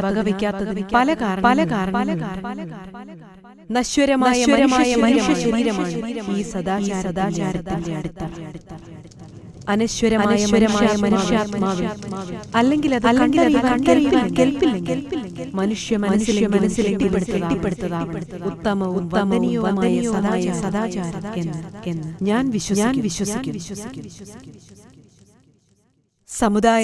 വകവയ്ക്കാത്തതിന് പല കാരണങ്ങളുണ്ട്. നശ്വരമായ മനുഷ്യ ശരീരമാണ് ഈ സദാചാരത്തിന്റെ അടിത്തറ. അനശ്വരമായ മനുഷ്യാത്മാവിൽ അല്ലെങ്കിൽ അത് കെൽപ്പില്ലെങ്കിൽ മനുഷ്യ മനസ്സിൽ എത്തിപ്പെടുത്തതാവണം ഉത്തമവും വന്ദനീയവുമായ സദാചാരം എന്ന് ഞാൻ വിശ്വസിക്കുന്നു. സമുദായ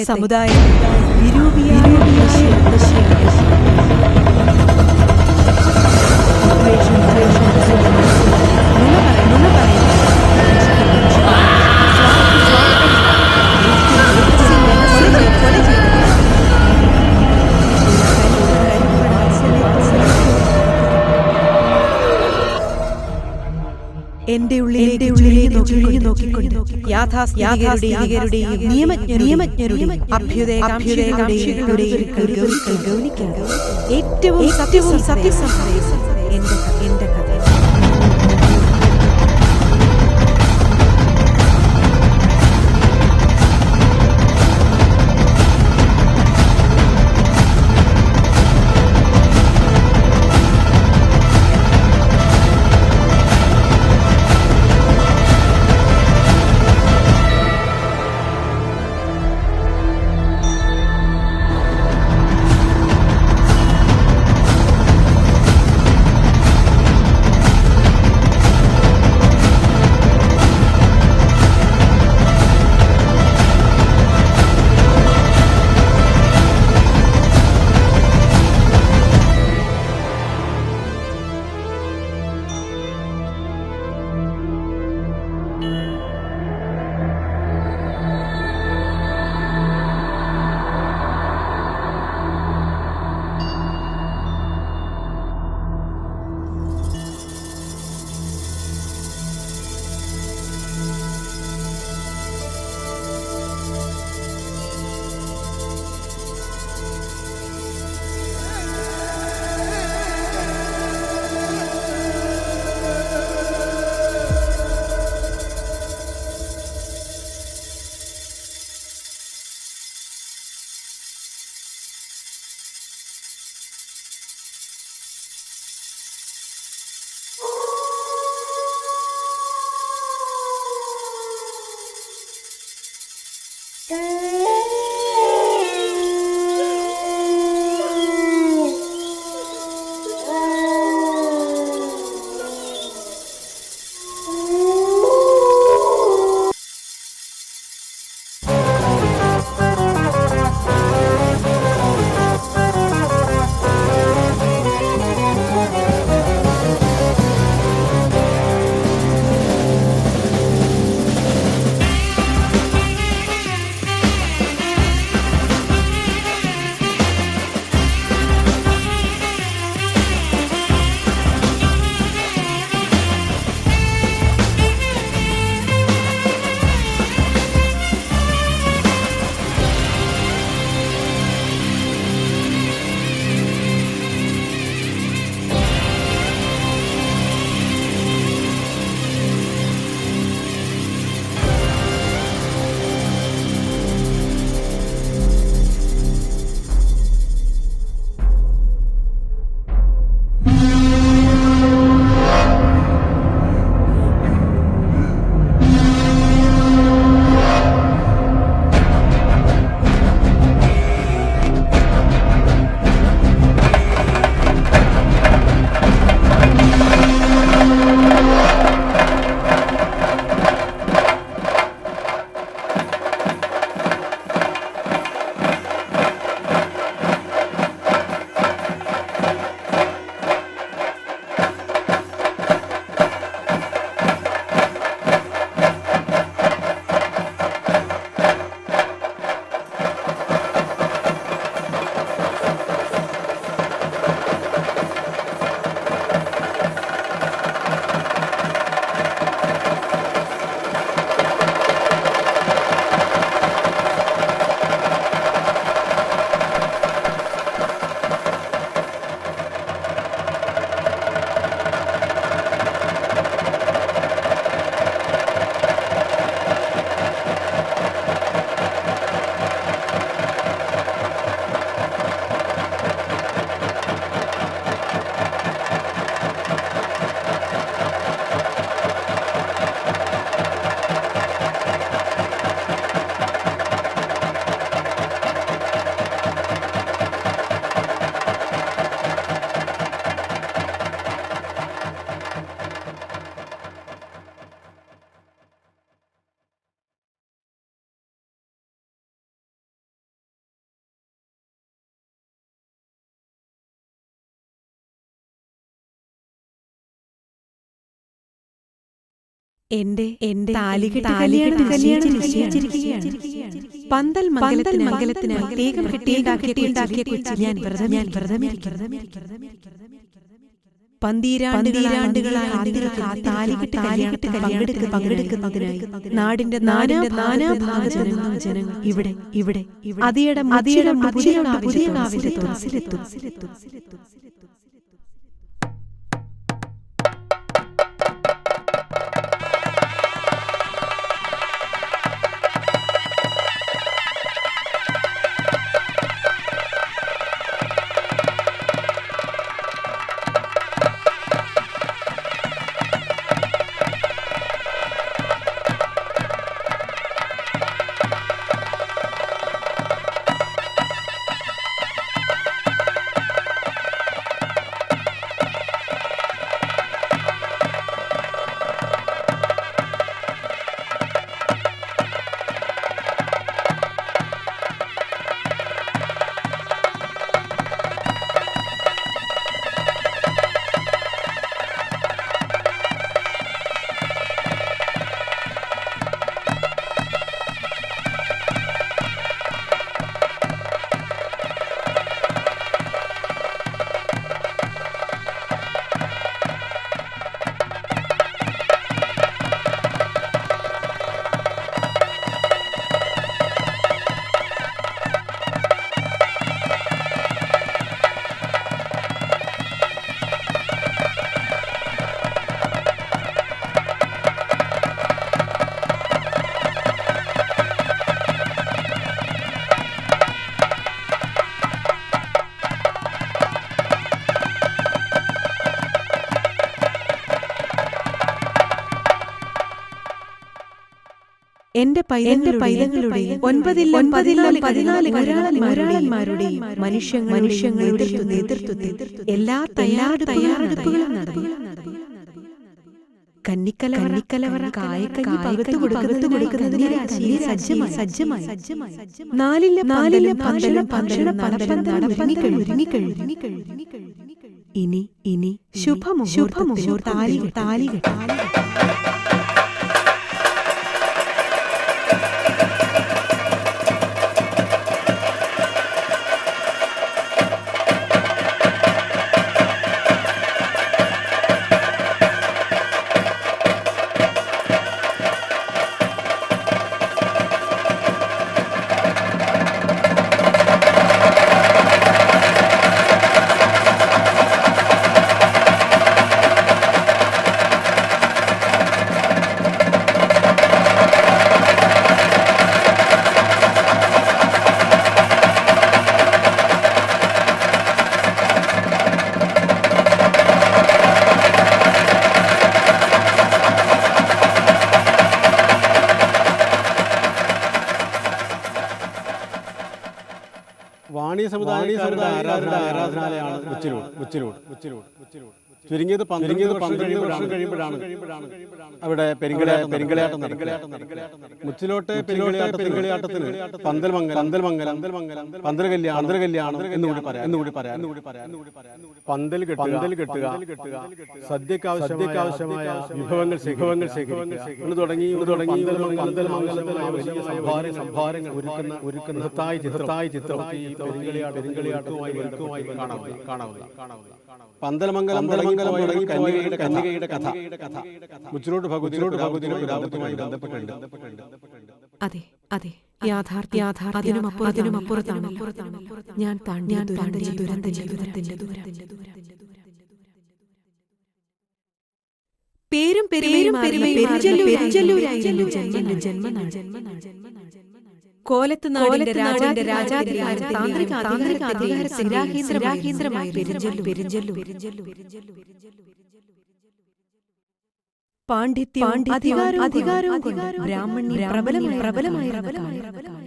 എന്റെ ഉള്ളിലേക്ക് നോക്കിക്കൊണ്ട് യാഥാസ്ഥിതികരുടെയും നിയമജ്ഞരുടെയും അഭ്യുദയകാംക്ഷികളുടെയും ഗൗനിക്കുക. ഏറ്റവും സത്യസന്ധത എന്റെ കഥ. എന്റെ താലികെട്ട് കല്യാണം നിശ്ചയിച്ചിരിക്കുകയാണ്. പന്തൽ മംഗലത്തിനായി പ്രത്യേകം കെട്ടിയുണ്ടാക്കിയ കൊച്ചി ഞാൻ വ്രതമിരിക്കുന്നു. പന്തീരാണ്ടുകളായി താലികെട്ട് പങ്കെടുക്കുന്നതിനായി നാടിന്റെ നാനാഭാഗത്തുനിന്നും ജനങ്ങൾ ഇവിടെ അതിയുടെ പുതിയ തുറസിലെത്തും. എന്റെ പൈതങ്ങളുടെയും 9 മുരാളന്മാരുടെയും മനുഷ്യങ്ങളുടെ നേതൃത്വത്തിൽ എല്ലാ തയ്യാറെടുപ്പുകളും നടന്നു. കന്നിക്കലവറ കായക്കഞ്ഞി പകർത്തു കൊടുക്കുന്നതിനായി സജ്ജമായി. നാലിലെ നടപ്പന്തലും ഇനി ശുഭമുഹൂർത്തം താലികെട്ട്. വാണി സമുദായക്കാരുടെ ആരാധനാലയമാണ് മുച്ചിലോട്. ചുരുങ്ങിയത് 12 വർഷം കഴിയുമ്പോഴാണ് അവിടെ പെരിങ്കളിയാട്ടം നടക്കുക. മുച്ചിലോട്ടെ പെരിങ്കളിയാട്ടത്തിന് പന്തൽമംഗലം പന്തൽ കല്യാണം എന്നുകൂടി പറയാം. പന്തൽ കെട്ടുക, സദ്യക്കാവശ്യമായ വിഭവങ്ങൾ ശേഖരിക്കുക തുടങ്ങി സംഭാരങ്ങൾ ഒരുക്കുന്ന ചിത്രമായി പെരിങ്കളിയാട്ടവുമായി കാണാവുന്ന പന്തലമംഗലം തുടങ്ങി കന്യകയുടെ കഥ മുച്ചിലോട്ട് ഭഗവതിയുമായി ബന്ധപ്പെട്ടുണ്ട്. അതെ, യാഥാർത്ഥ്യത്തിനുമപ്പുറത്താണ് ഞാൻ താണ്ടിയ ദുരന്ത ജീവിതത്തിന്റെ ദൂരം. പേരും പെരുമയുമായിരുന്നു ജന്മനാൾ. കോലത്ത് നാടിന്റെ രാജാധികാര താന്ത്രിക അധികാരത്തിന്റെ രാഹീന്ദ്രമായി പെരിഞ്ചൊല്ലു. പാണ്ഡിത്യവും അധികാരവും കൊണ്ട് ബ്രാഹ്മണ്യം പ്രബലമായിരുന്ന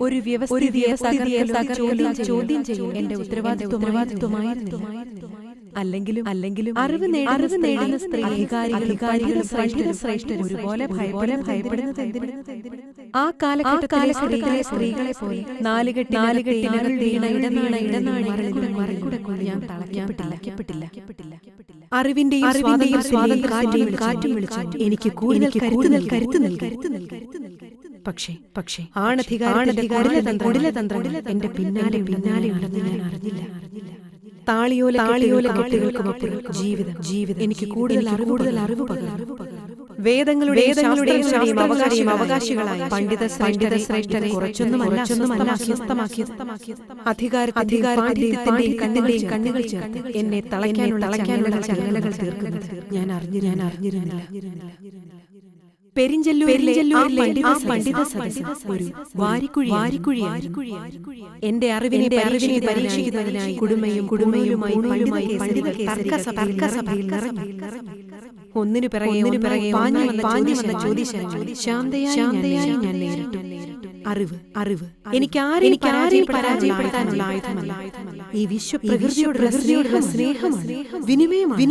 ഒരു വ്യവസ്ഥിതിയെ ചോദ്യം ചെയ്യും എന്റെ ഉത്തരവാദിത്വമായിരുന്നില്ല. അല്ലെങ്കിലും അറിവ് നേടുന്ന സ്ത്രീ അധികാരികളും ശ്രേഷ്ഠരും ഒരുപോലെ ഭയപ്പെടുന്നത് ആ കാലഘട്ടത്തിലെ സ്ത്രീകളെ പോലെ നാലുകെട്ടിനകത്ത് വീണ ഇടനാഴികളിലും ഞാൻ തളയ്ക്കപ്പെട്ടില്ല. അറിവിന്റെയും സ്വാതന്ത്ര്യത്തിന്റെയും കാറ്റും വിളിച്ചു എനിക്ക് കൂടുതൽ കരുത്ത് നൽകി. പക്ഷേ ആണധികാരത്തിന്റെ എന്റെ പിന്നാലെ ഉണ്ടെന്ന് ഞാൻ അറിഞ്ഞില്ല. താളിയോല കെട്ടുകൾക്കുമപ്പുറം ജീവിതം എനിക്ക് കൂടുതൽ അറിവ് പകർന്നു. വേദങ്ങളുടെയും അവകാശികളായ പണ്ഡിത ശ്രേഷ്ഠരെ കുറച്ചൊന്നുമല്ല അസ്വസ്ഥമാക്കി അധികാരത്തിന്റെയും കണ്ണുകൾ ചേർത്ത് എന്നെ തളയ്ക്കാനുള്ള ചങ്ങലകൾ തീർക്കുന്നത് ഞാൻ അറിഞ്ഞിരുന്നില്ല. പെരിഞ്ചല്ലൂരിലെ ആ പണ്ഡിത സദസ്സ് ഒരു വാരിക്കുഴിയായിരുന്നു. എന്റെ അറിവിനെ പരീക്ഷിക്കുന്നതിനായി കുടുമയുമായി പണ്ഡിത തർക്കസഭയിൽ നിറഞ്ഞു. ഒന്നിനു പിറകെ പാഞ്ഞു വന്ന ചോദ്യശാലയിൽ ശാന്തയായി ഞാൻ നേരിട്ടു. അറിവ് എനിക്ക് ആരെയും പരാജയപ്പെടുത്താനുള്ള ആയുധമല്ല. ഈ വിശ്വപ്രകൃതിയോടുള്ള സ്നേഹമാണ്, വിനിമയമാണ്.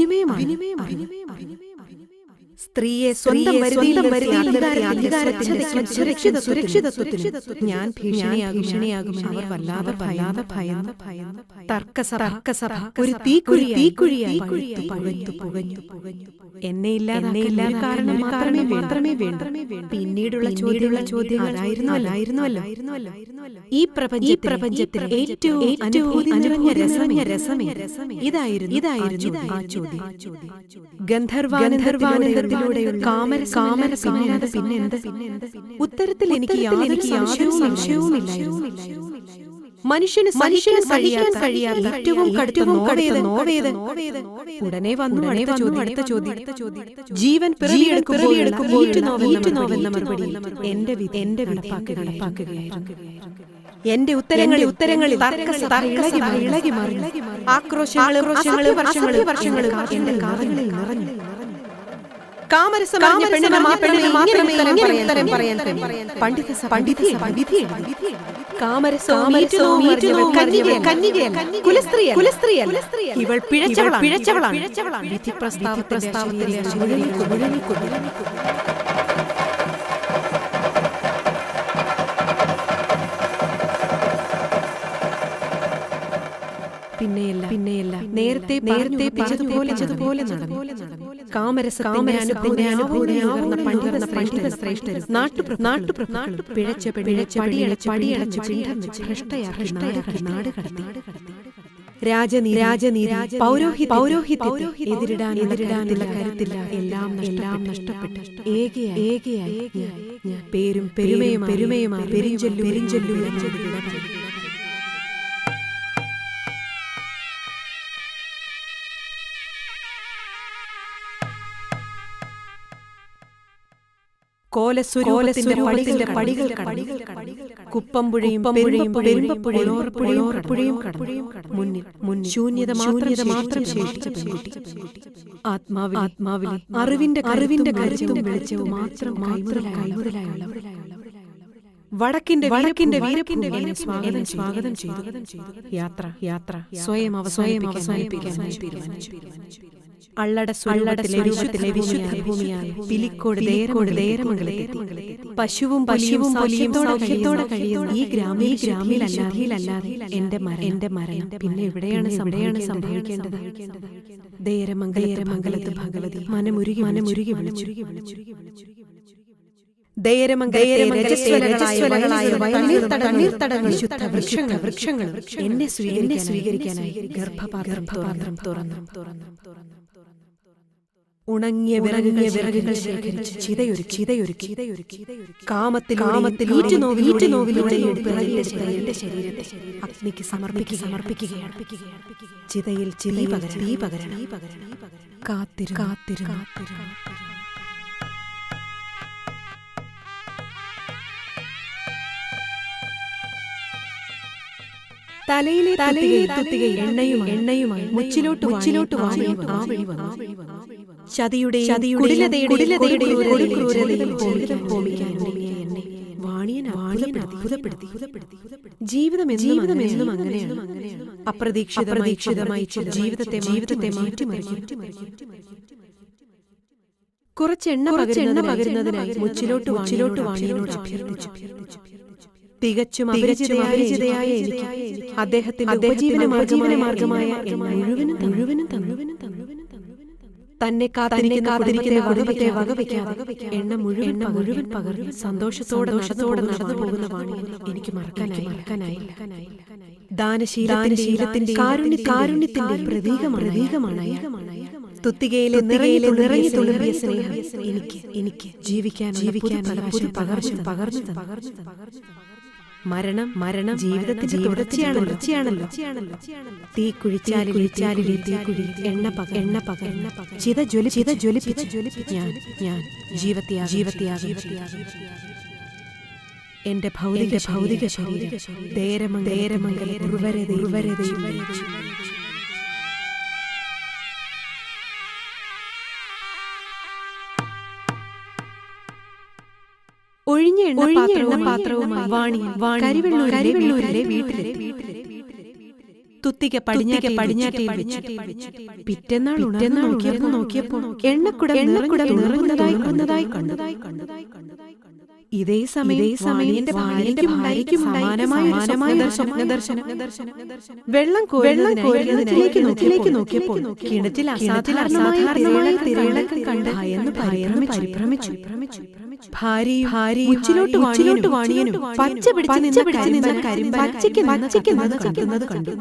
സ്ത്രീയെ സ്വന്തം സുരക്ഷിതത്വത്തിൽ ഞാൻ ഭീഷണിയാകുമെന്ന് അവർ വല്ലാതെ ഭയന്നു. തർക്കസഭ ഒരു തീക്കുഴിയായി പുകഞ്ഞു. എന്നെ ഇല്ലാതാക്കാൻ കാരണം മാത്രമേ വേണ്ടൂ. പിന്നീടുള്ള ചോദ്യം അല്ലായിരുന്നല്ലോ. ഈ പ്രപഞ്ചത്തിൽ ഏറ്റവും അനുഭൂതി രസമേ ഇതായിരുന്നു ആ ചോദ്യം. ഗന്ധർവാനന്ദത്തിലൂടെയുള്ള കാമര പിന്നെന്ത്? ഉത്തരത്തിൽ എനിക്ക് യാതൊരു സംശയവുമില്ലായിരുന്നു. മനുഷ്യന് സഹിക്കാൻ കഴിയാത്ത ഏറ്റവും കടുത്ത നോവേത്. ഉടനെ വന്നു അടുത്ത ചോദ്യം. ജീവൻ പിറവിയെടുക്കുമ്പോൾ ഈറ്റുനോവെന്ന മറുപടി എന്റെ നടപ്പാക്കുകയായിരുന്നു. എന്റെ ഉത്തരങ്ങളിൽ ഇളകി മാറി. ആക്രോശങ്ങളും വർഷങ്ങളും എന്റെ കാതുകളിൽ നിറഞ്ഞു. ഇവൾ പിഴച്ചവളാണ്. വിധി പ്രസ്താവത്തിന്റെ പിന്നെയല്ല നേരത്തെ പറഞ്ഞതുപോലെ നടന്നു. കാമരസത്തിന്റെ അനുഭൂതിയാകുന്ന പണ്ഡിത ശ്രേഷ്ഠരും നാട്ടുപ്രഭുക്കളും പിഴച്ച പടിയടച്ച് പിണ്ഡം വെച്ച് ഭ്രഷ്ടയാക്കി നാട് കടത്തി. രാജനീതി പൗരോഹിത്യത്തെ എതിരിടാനുള്ള കരുത്തില്ല. എല്ലാം നഷ്ടപ്പെട്ടു. ഏകയായി ഞാൻ പേരും പെരുമയുമായി പെരിഞ്ചൊല്ലു. കോലസുരൂപത്തിന്റെ പടികൾ കടന്നു. കുപ്പമ്പുഴയും പെരുമ്പപ്പുഴയും കടന്നു. മുന്നിൽ ശൂന്യത മാത്രം ശേഷിച്ച പെൺകുട്ടി. ആത്മാവിൽ അറിവിന്റെ കരുത്തും വെളിച്ചവും മാത്രം കൈമുതലായുള്ള വടക്കിന്റെ വീരപ്പുണ്യം സ്വാഗതം ചെയ്തു. യാത്ര സ്വയം അവസാനിപ്പിക്കാൻ തീരുമാനിച്ചു. അള്ളട വിശുദ്ധ ഭൂമിയായ പിലിക്കോട് ദേരമംഗലത്തെത്തി. പശുവും സൗഖ്യത്തോടെ കഴിയുന്ന ഈ ഗ്രാമീണല്ലാതെ എന്റെ മരണം പിന്നെ എവിടെയാണ് സംഭവിക്കേണ്ടത്? ദേരമംഗലത്ത് ഭഗവതി മനമുരുകി വിളിച്ചു. വൃക്ഷങ്ങൾ എന്നെ സ്വീകരിക്കാനായി ഗർഭപാത്രം തുറന്നു. ഉണങ്ങിയ വിറകുകൾ ശേഖരിച്ച് ചിതയൊരുക്കി. കാമത്തിൽ ഈറ്റുനോവിലൂടെ എന്റെ ശരീരത്തെ അഗ്നിക്ക് സമർപ്പിക്കുകയാണ്. ചിതയിൽ തീ പകരണം. കാത്തിരു. തലയിലെ തുത്തികയിൽ എണ്ണയുമായി മുച്ചിലോട്ട് ആ വഴി വന്നു. ചതിയുടെ ക്രൂരതയിൽ ഹോമിക്കാൻ എന്നെ അത്ഭുതപ്പെടുത്തി. ജീവിതം എന്നും അങ്ങനെയാണ്. അപ്രതീക്ഷിതമായി ജീവിതത്തെ മാറ്റിമറിക്കും. കുറച്ചെണ്ണ പകരുന്നതിനായി മുച്ചിലോട്ട് വാണിയനോട് അഭ്യർത്ഥിച്ചു. തികച്ചും അപരിചിതയായ എനിക്ക് അദ്ദേഹത്തിന്റെ ഉപജീവന മാർഗമായ മുഴുവനും തന്നു. തന്നെ കാത്തിരിക്കുന്ന കുടുംബത്തെ വകവയ്ക്കാതെ എണ്ണ മുഴുവൻ പകർന്ന് സന്തോഷത്തോടെ നടന്നു പോകുന്ന വാണിയനെ എനിക്ക് മറക്കാനായില്ല. ദാനശീലത്തിന്റെ കാരുണ്യത്തിന്റെ പ്രതീകമാണ് അയാൾ. തുത്തികയിലെ നിറഞ്ഞു തുളുമ്പിയ സ്നേഹം എനിക്ക് ജീവിക്കാൻ പകർന്നു. മരണം ജീവിതത്തിന്റെ തുടർച്ചയാണല്ലോ. തീ കുഴിച്ചാലിലെ തീക്കുഴി എണ്ണ പകർ ചിത ജ്വലിപ്പിച്ച് ഞാൻ ജീവത്യാഗം. എന്റെ ഭൗതിക ശരീരം ദേരമംഗല ഉർവരതയും ഒഴിഞ്ഞ എണ്ണപാത്രവുമായി വാണി കരിവെള്ളൂരിലെ വീട്ടിലെത്തി. തുത്തിക പടിഞ്ഞാറ്റിൽ വെച്ചു. പിറ്റന്നാൾ നോക്കിയപ്പോൾ എണ്ണക്കുടം നിറഞ്ഞതായി കണ്ടു. ഇതേ സമയം എന്റെ ഭാര്യയ്ക്കും സമാനമായ സ്വപ്നദർശനം. വെള്ളം കോരുന്നതിലേക്ക് നോക്കിയപ്പോൾ കിണറ്റിൽ അസാധാരണമായ തിരയിളക്കം കണ്ട് ഭയന്ന് പരിഭ്രമിച്ചു. ഭാര്യയും മുച്ചിലോട്ട് വാണിയനും പച്ച പിടിച്ച് നിന്ന കരിമ്പന കണ്ടു.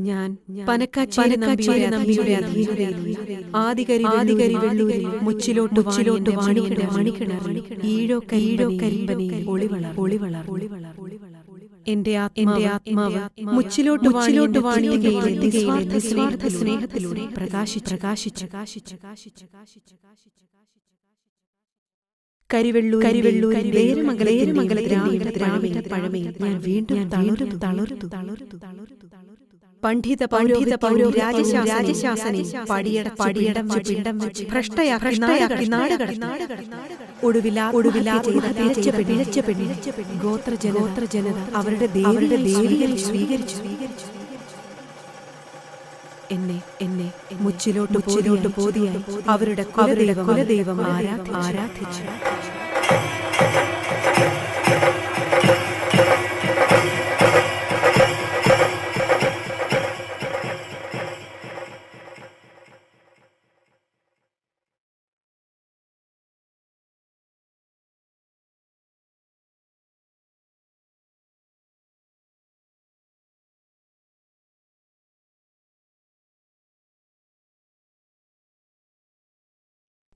ഞാൻ പനക്കാച്ചേരി നമ്പിയുടെ അധീനതയിൽ ആദികരി വെള്ളൂരിൽ മുച്ചിലോട്ട് വാണിക്കിണർ ഈഴോ കരിമ്പനയിൽ ഒളിവളർ. എന്റെ ആത്മാവ് മുച്ചിലോട്ട് വാണിയകയിലെ നിസ്വാർത്ഥ സ്നേഹത്തിലൂടെ പ്രകാശിച്ചു. കരിവെള്ളൂരിൽ ദേരമംഗലത്തിന്റെ പഴമയിൽ ഞാൻ വീണ്ടും തളർന്നു. പണ്ഡിത പൗരോ രാജശാസനെ പടിയടം വെച്ച് ഭ്രഷ്ടയാക്കി നാടുകടത്തി. ഒടുവിലാ പിഴച്ച പെണ്ണിനെ ഗോത്രജനത അവരുടെ ദേവിയെ സ്വീകരിച്ചു. എന്നെ മുച്ചിലോട്ട് പോതിയായി അവരുടെ കുലദൈവം ആരാധിച്ചു.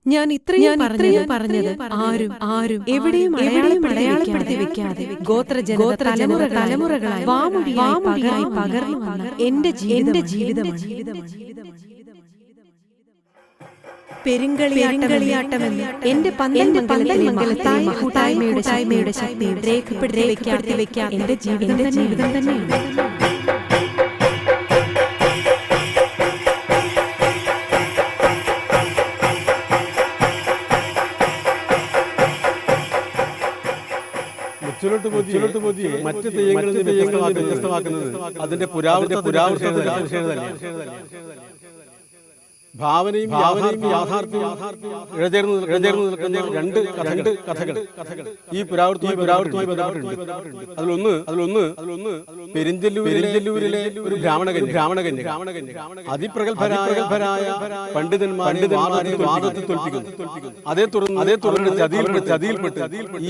ഞാൻ ഇത്രയും പറഞ്ഞത് ആരും എവിടെയും അടയാളപ്പെടുത്തി വെക്കാതെ ഗോത്രജന തലമുറകളായി വാമൊഴിയായി പകർന്നു വന്ന എന്റെ ജീവിതമാണ്. പെരുങ്കളിയാട്ടമെന്ന് എന്റെ പന്തൽമംഗലത്തായ കൂട്ടായ്മയുടെ ശക്തി രേഖപ്പെടുത്തി വെക്കാതെ എന്റെ ജീവിതം തന്നെയാണ്. മുച്ചിലോട്ട് പോതിയെ മറ്റ് തെയ്യങ്ങളിൽ വ്യത്യസ്തമാക്കുന്നത് അതിന്റെ പുരാവൃത്ത ഭാവനയും യാഥാർത്ഥ്യവും ഇഴചേർന്ന് നിൽക്കുന്ന രണ്ട് കഥകൾ ഈ പുരാവൃത്തവുമായി ബന്ധപ്പെട്ടിട്ടുണ്ട്. അതിലൊന്ന് പെരിഞ്ചല്ലൂരിലെ ഒരു ബ്രാഹ്മണകന്യ അതിപ്രഗത്ഭരായ പണ്ഡിതന്മാരെ വാദത്തിൽ തോൽപ്പിക്കുന്നു. അതേ തുടർന്ന് ചതിയിൽപ്പെട്ട്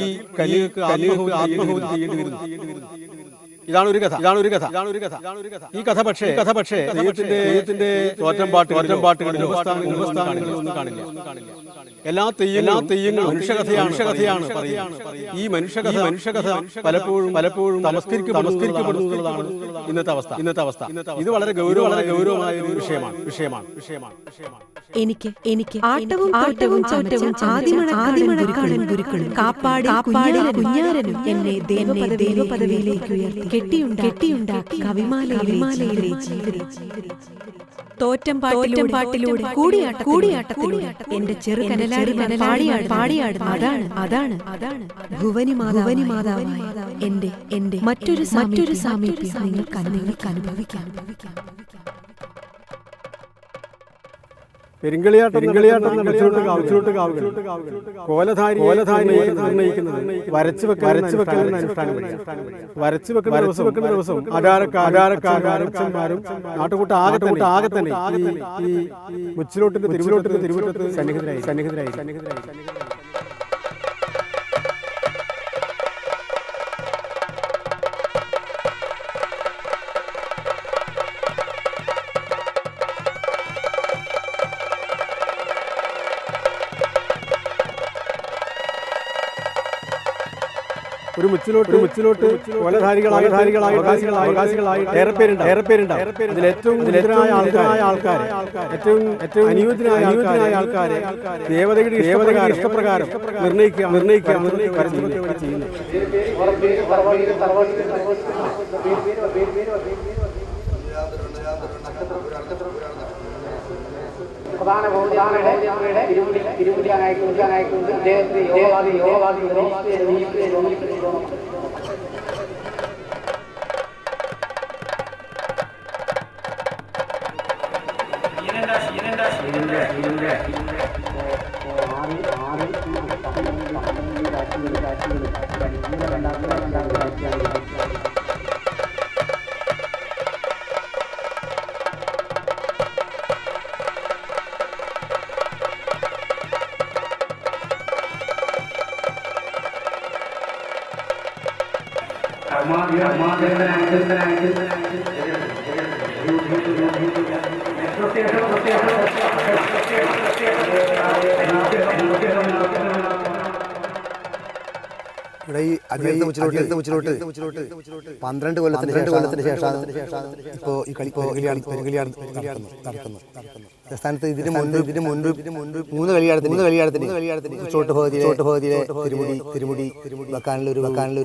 ഈ കലികൾക്ക് ആത്മഹത്യ ചെയ്യേണ്ടി വരുന്നു. ഇതാണ് ഒരു കഥ. ഈ കഥ പക്ഷേ ദൈവത്തിന്റെ തോറ്റംപാട്ടുകളിലും ഉപസ്ഥാനങ്ങളിലൊന്നും കാണില്ല. എല്ലാ തെയ്യങ്ങളും മനുഷ്യകഥയാണ് പറയുക. ഈ മനുഷ്യകഥ പലപ്പോഴും തമസ്കരിക്കപ്പെടുന്നു എന്നുള്ളതാണ് ഇന്നത്തെ അവസ്ഥ. ഇത് വളരെ ഗൗരവമായ ഒരു വിഷയമാണ്. എനിക്ക് ആട്ടവും തോറ്റവും ആദിമണക്കാടൻ ഗുരുക്കളും കാപ്പാടി കുഞ്ഞാരനും എന്നെ ദേവപദവിയിലേക്ക് ഉയർത്തി കെട്ടിയുണ്ടാക്കി കവിമാലയിലെ ജീവിതം. തോറ്റം പാട്ടിലൂടെ കൂടിയാട്ടത്തിലൂടെ എന്റെ ചെറുകനലായ പാടിയാട് അതാണ് ഭുവനി മാതാവായ എന്റെ മറ്റൊരു സാമീപ്യം നിങ്ങൾക്ക് അനുഭവിക്കാം. പെരിങ്കളിയാട്ടം കോലധാരി നിർണ്ണയിക്കുന്നത് വരച്ചു വെക്കുന്ന ദിവസം ആചാരക്കാരും നാട്ടുകൂട്ട ആകെ തന്നെ ഈ മുച്ചിലോട്ടിന്റെ തിരുവട്ടത്ത് സന്നിഹിതരായി. ഒരു മുച്ചിലോട്ട് കൊലധാരികളായി ഏറെ പേരുണ്ട്. അതിൽ ഏറ്റവും ആൾക്കാർ ഏറ്റവും അനുയോജ്യനായ ആൾക്കാരെ ദേവതയുടെ ഇഷ്ടപ്രകാരം നിർണ്ണയിക്കുക ചെയ്യുന്നു. പ്രധാന തിരുമുടിയാനായിക്കൊണ്ട് അദ്ദേഹത്തിന് ഇവിടെ ഈ അധികത്തെ മുച്ചിലോട്ട് 12 കൊല്ലത്തിന് ശേഷമാണ് ഇപ്പോൾ ഈ പെരുങ്കളിയാണ് നടക്കുന്നത്. സ്ഥാനത്ത് ഇതിന് മുൻപ് 3 കളിയാടത്തിന് ചോട്ട് ഭഗതിയിലെ തിരുമുടി വെക്കാനുള്ള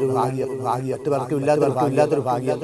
ഒരു ഭാഗ്യം മറ്റു പേർക്കും ഇല്ലാത്തൊരു ഭാഗ്യം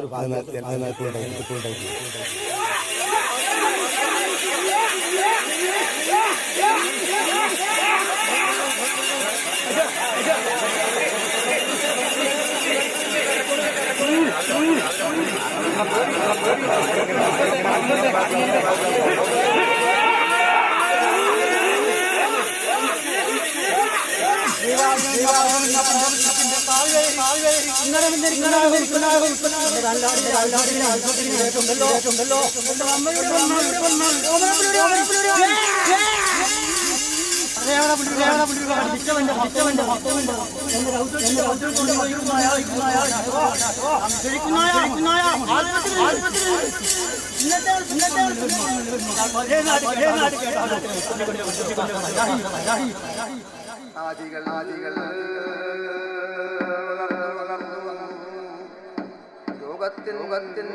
യോഗത്തിൻ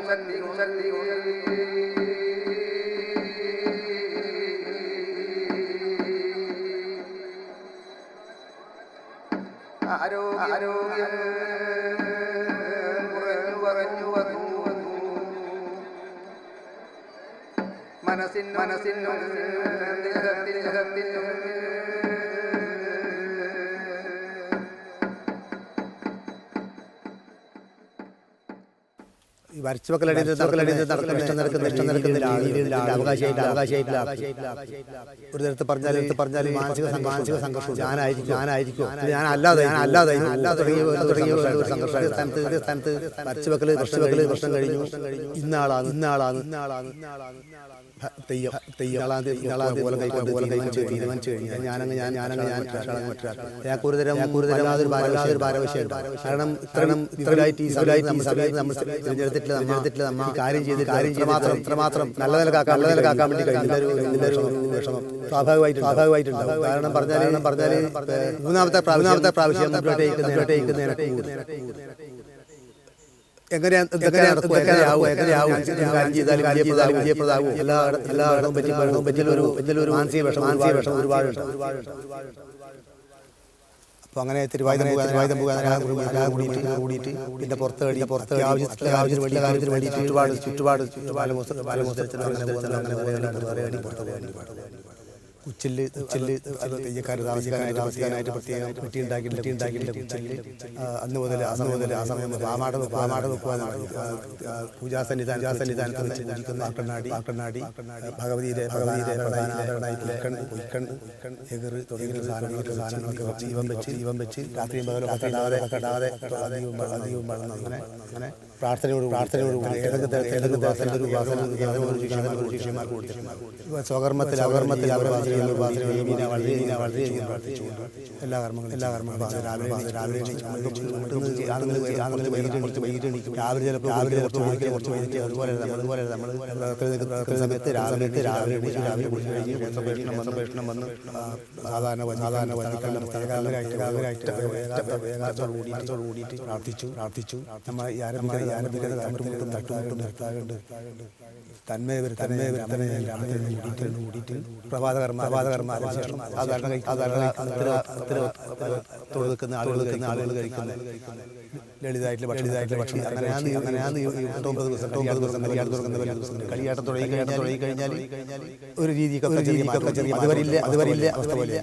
ശക്തി ആരോഗ്യം കുറഞ്ഞു മനസ്സിനും ദേഹത്തിനും ഒരു തരത്തിൽ പറഞ്ഞാൽ മാനസിക സംഘർഷം ഞാനായിരിക്കും ഞാനല്ലാതെ സ്ഥാനത്ത് വരച്ചുവെക്കല് പ്രശ്നം കഴിഞ്ഞു. ഇന്നാളാണ് തീരുമാനിച്ചു കഴിഞ്ഞാൽ ഞങ്ങൾക്ക് ഒരു ഭാരവിഷയമുണ്ട്. കാരണം ഇത്രയായിട്ട് നമ്മൾ തിരഞ്ഞെടുത്തിട്ട് നമ്മൾ കാര്യം ചെയ്ത് ഇത്രമാത്രം നല്ല നിലക്കാക്കാൻ വേണ്ടി കഴിഞ്ഞ വിഷമം സ്വാഭാവികമായിട്ടുണ്ടാവും. കാരണം പറഞ്ഞാൽ മൂന്നാമത്തെ പ്രാവശ്യം എങ്ങനെയാവും എല്ലായിടവും പറ്റിയൊരു മാനസിക വിഷം ഒരുപാടുണ്ട്. അപ്പോൾ അങ്ങനെ തിരുവായുധം കൂടിയിട്ട് പിന്നെ പുറത്ത് ആവശ്യത്തിന് വേണ്ടി ചുറ്റുപാട് കുച്ചില് തെയ്യക്കാർ താമസിക്കാനായിട്ട് പ്രത്യേകം പെട്ടി ഉണ്ടാക്കിയിട്ടുണ്ട് കുച്ചില്. അന്ന് മുതൽ ആ സമയം പാമാട വെക്കുവാൻ പൂജാസന്നിധാനത്ത് പൂജിക്കുന്ന ആട്ടനാടി ഭഗവതിയുടെ തുടങ്ങിയ സാധനങ്ങളൊക്കെ ജീവൻ വെച്ച് രാത്രിയും പകലും കെടാതെ അധികവും വളർന്നു. അങ്ങനെ പ്രാർത്ഥനയോട് സ്വകർമ്മത്തിൽ വളരെയധികം പ്രാർത്ഥിച്ചു. എല്ലാ കർമ്മങ്ങളും രാവിലെ കുറച്ച് വൈകിട്ട് അതുപോലെ നമ്മൾ സമയത്ത് രാവിലെ ഭക്ഷണം വന്ന് സാധാരണ കൂടിയിട്ട് പ്രാർത്ഥിച്ചു. നമ്മൾ തട്ടുമുട്ടും നിർത്താറുണ്ട്. തന്മയ കൂടിയിട്ട് പ്രഭാതകർമ്മ സാധാരണ തൊഴുക്കുന്ന ആളുകൾ കഴിക്കുന്ന ലളിതമായിട്ടുള്ള ഭക്ഷണം. അങ്ങനെയാണ് 9 ദിവസം കളിയാട്ടം തുടങ്ങി കഴിഞ്ഞാൽ ഒരു രീതിക്കൊക്കെ ചെറിയ അതുവരില്ല അവസ്ഥ പോലെ.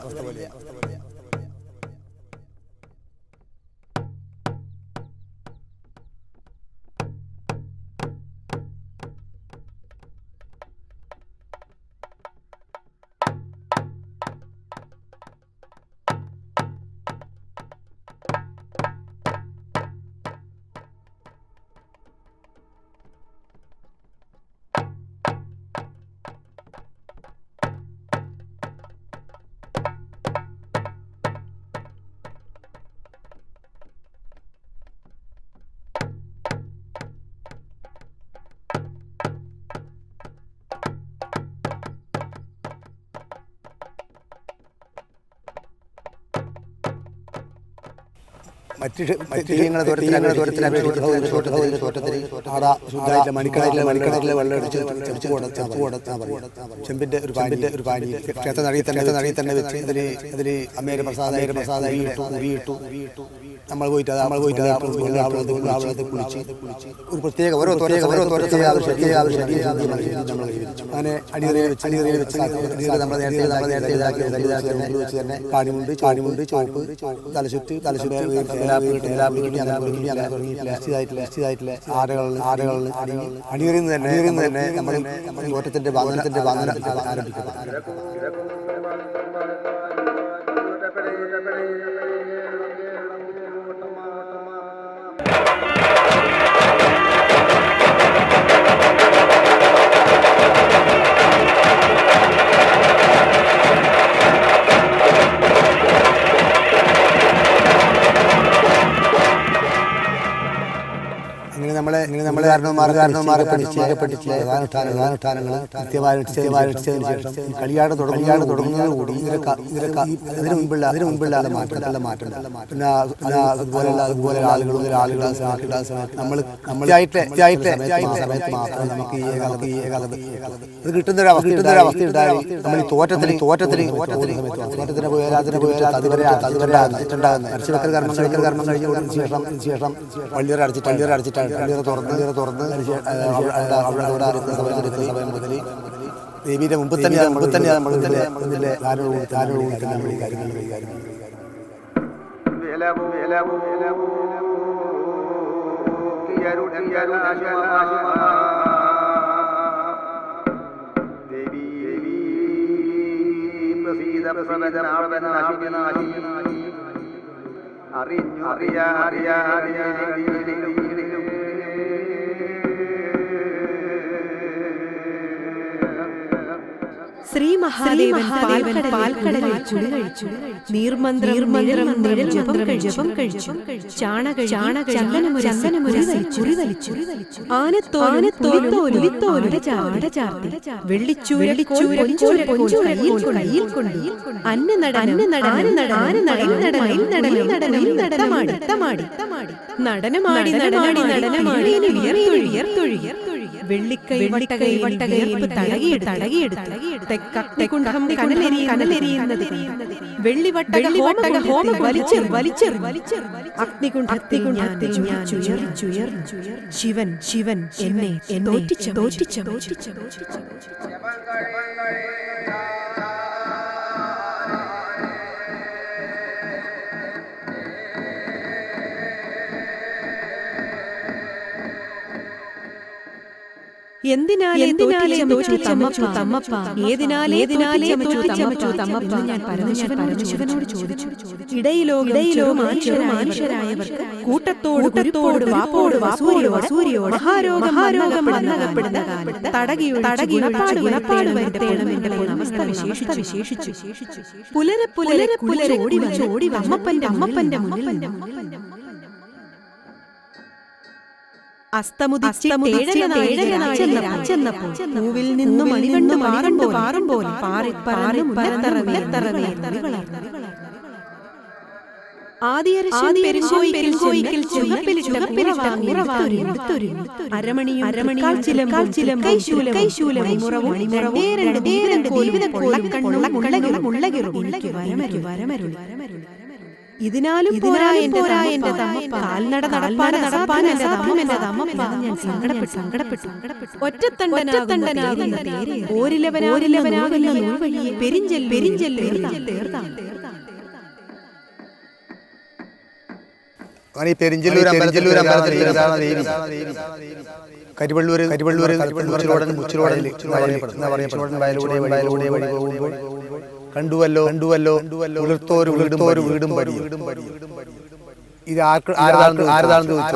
മറ്റ് തെയ്യങ്ങളെ മണിക്കണക്കിലെ വെള്ളം അടിച്ച് ചെമ്പിന്റെ ഒരു പാനി ക്ഷേത്ര നടിയിൽ തന്നെ വെച്ച് അതിൽ അമ്മേരെ പ്രസാദ ഉരിയിട്ടു നമ്മൾ പോയിട്ട് കുളിച്ച് ഒരു പ്രത്യേക ഓരോ അങ്ങനെ അടിയറയിൽ വെച്ച് നമ്മൾ നേരത്തെ വെച്ച് തന്നെ കാണിമുണ്ട് ചോപ്പ് തലശുറ്റി ആടകളിൽ അണിയറിൽ നിന്ന് തന്നെ നമ്മൾ ഓട്ടത്തിന്റെ വാഹനത്തിന്റെ ആരംഭിക്കുന്നു. നമ്മളെ കാരണവന്മാരെ പഠിച്ച് പ്രധാനുഷ്ഠാനങ്ങൾ കൃത്യമായിട്ടതിന് ശേഷം കളിയാട് തുടങ്ങുന്നതോടുകൂടി അതിനു മുമ്പുള്ള മാറ്റം പിന്നെ അതുപോലെ ആളുകൾ നമ്മൾ സമയത്ത് മാത്രം നമുക്ക് ഈ ഏകാഗ്രത അത് കിട്ടുന്നൊരവസ്ഥ ഉണ്ടായി. നമ്മൾ ഈ തോറ്റത്തിന് അതുവരെ അരച്ചിവെക്കൽ കർമ്മം കഴിഞ്ഞ ശേഷം പള്ളിയറ അടച്ചിട്ടാണ് തുറന്ന് സമയം മുതൽ ദേവിയുടെ മുമ്പ് തന്നെ നമ്മൾ ഇതിന്റെ നമ്മൾ ഈ കാര്യങ്ങൾ കൈകാര്യം ശ്രീ മഹാദേവൻ പാൽക്കടലിൽ ചുടുകഴിച്ചു. നീർമന്ത്രം ജപം കഴിച്ചു. ചന്ദനമുരസി ആനത്തോലിത്തോലുടെ ചാട ചാർത്തി വെള്ളിച്ചൂരൽ കയ്യിൽ കൊണ്ട് നടനമാടി വെള്ളിക്കൈ വട്ടകൈ തടകിയെടുത്ത് തെക്കഗ്നികുണ്ഠം കനലെരിയുന്നത് വെള്ളിവട്ടക ഹോമം വലിച്ചെറി അഗ്നികുണ്ഠത്തിൽ ഞാൻ ചുയർന്നു. ശിവൻ എന്നെ തോറ്റിച്ച എന്തിനാലേ തോറ്റിച്ചമച്ചു തമ്മപ്പ ഏതിനാലേ തോറ്റിച്ചമച്ചു തമ്മപ്പ ഞാൻ പരമശിവനോട് ചോദിച്ചു. ഇടയിലോ മനുഷ്യരായവർക്ക് കൂട്ടത്തോട് വാപ്പോട് വസൂരിയോട് മഹാരോഗം വന്നകപ്പെടുന്ന കാലത്ത് തടകിയൊഴിച്ച് ഗുണപ്പാട് വരുത്തേണമെന്റെ അവസ്ഥ വിശേഷിച്ചു. പുലരെ ഓടി അമ്മപ്പന്റെ മുന്നിൽ അസ്തമുദിച്ചെന്നപ്പോൾ പൂവിൽ നിന്നും മണികണ്ട് പാറും പോലെ പെരുങ്കോയിക്കൽ ചുവപ്പിലിട്ട അരമണിയും കൈശൂലവും ഇതിനാലും പോരാ എന്റെ കാൽനട നടപ്പാൻ എന്റെ തമ്മപ്പ ഞാൻ സങ്കടപ്പെട്ടു. ഒറ്റത്തണ്ടനാകുന്ന ഓരിലവനാകുന്ന നൂൽവഴിയെ പെരിഞ്ചെല്ലേർതാണ്. പെരിഞ്ചെല്ലൂർ കരിവള്ളൂർ കണ്ടുവല്ലോ ഉളിർത്തോരു വീടും പടിയും. ഇത് ആരതാണെന്ന് ചോദിച്ചു.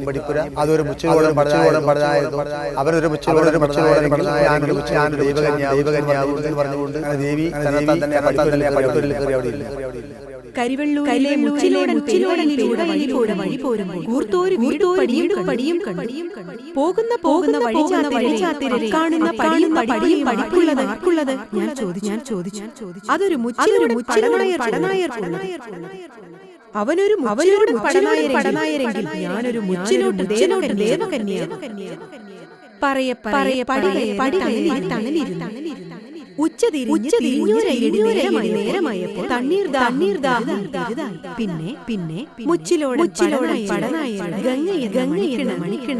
പഠിപ്പുര അതൊരു മുച്ചിലോടൻ പഠനമായിരുന്നു. അവരൊരു മുച്ചിലോടൻ ഞാനൊരു ദൈവകന്യാവും എന്ന് പറഞ്ഞുകൊണ്ട് ദേവി തന്നെ പഠിപ്പുരയിൽ കയറി അവിടെ ഇല്ല. കരിവെള്ളൂരിലെ മുച്ചിലോടനിലൂടെ വഴി പോരുമ്പോൾ കൂർത്തോരു പടിയും പോകുന്ന വഴിചാത്തിരരെ കാണുന്ന പടിയും പഠിപ്പുള്ളത് ഞാൻ ചോദിച്ചു. അതൊരു മുച്ചിലോടൻ പടനായർ. അവനൊരു പടനായരെങ്കിൽ ഞാനൊരു മുച്ചിലോട്ട് ദേവകന്യ. തണലിരുന്നു. നേരമായപ്പോൾ തണ്ണീർ ദാഹം പിന്നെ മുച്ചിലോടൻ പടനായ ഗംഗയെന്ന മണിക്കിണ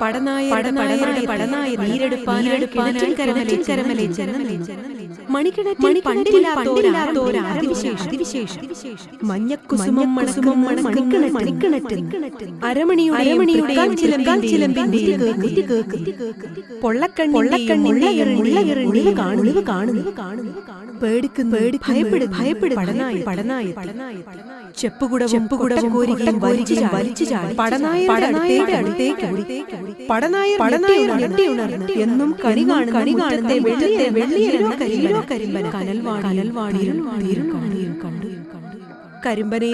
പടനായ നീരെടുപ്പാനായി കരമലെ മണിക്കിണറ്റിൽ പണ്ടില്ലാത്തോര അതിവിശേഷം മഞ്ഞക്കുസുമം മണിക്കിണറ്റിൽ അരമണിയുടെ പൊള്ളക്കണ്ണിന്റെ കാണുന്നു. ഭയപ്പെടും പടനായ ചെപ്പുകുടവും കോരികയും വലിച്ചു ചാടി പടനായരുടെ അടുത്തേക്ക് ഞെട്ടിയുണർന്ന് എന്നും കണി കാണുന്ന വെള്ളിയിലോ കരിമ്പന കനൽവാണിയും കണ്ടു. കരിമ്പനെ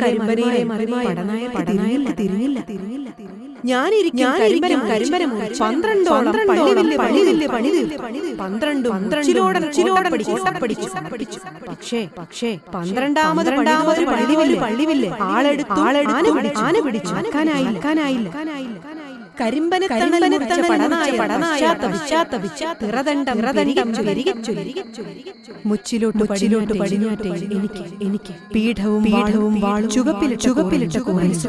മറിമായ പടനായർക്ക് തിരിഞ്ഞില്ല. ഞാനിരിക്കും കരിമ്പനം 12 പള്ളിവില്ല് പണി 12 പക്ഷേ 12ാമത് പള്ളിവില്ല് ആന പിടിച്ചു ആക്കാനായില്ല. കരിമ്പനത്തണൽ പടനായ മുച്ചിലോട്ട് പടിഞ്ഞാറ്റേ എനിക്ക് പീഠവും വാളും ചുവപ്പിലിട്ട മനസ്സു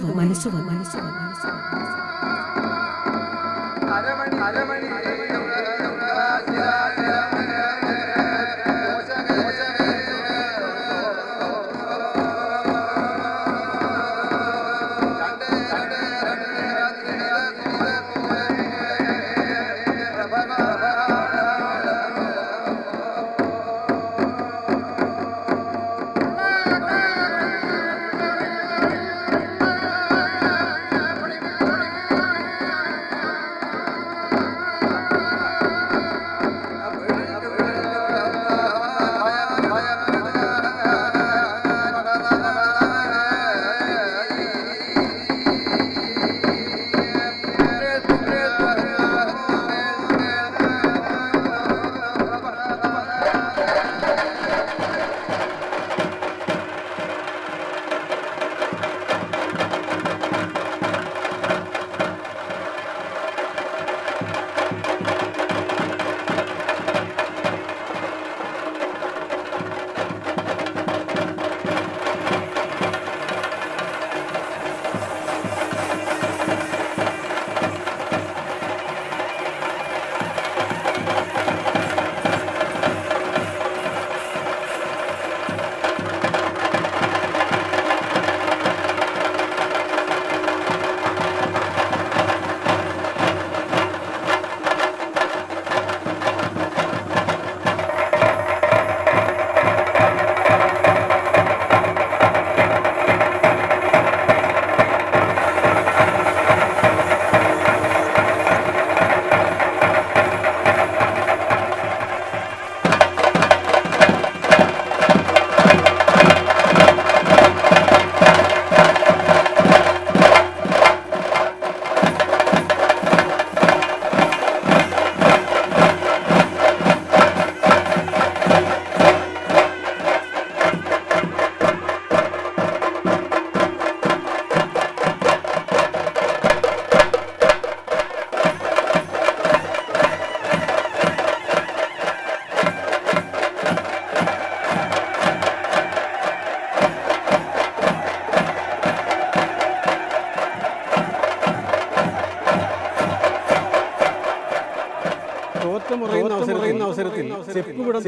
തോറ്റമുറയുന്ന അവസരത്തിൽ ചെപ്പുകുടം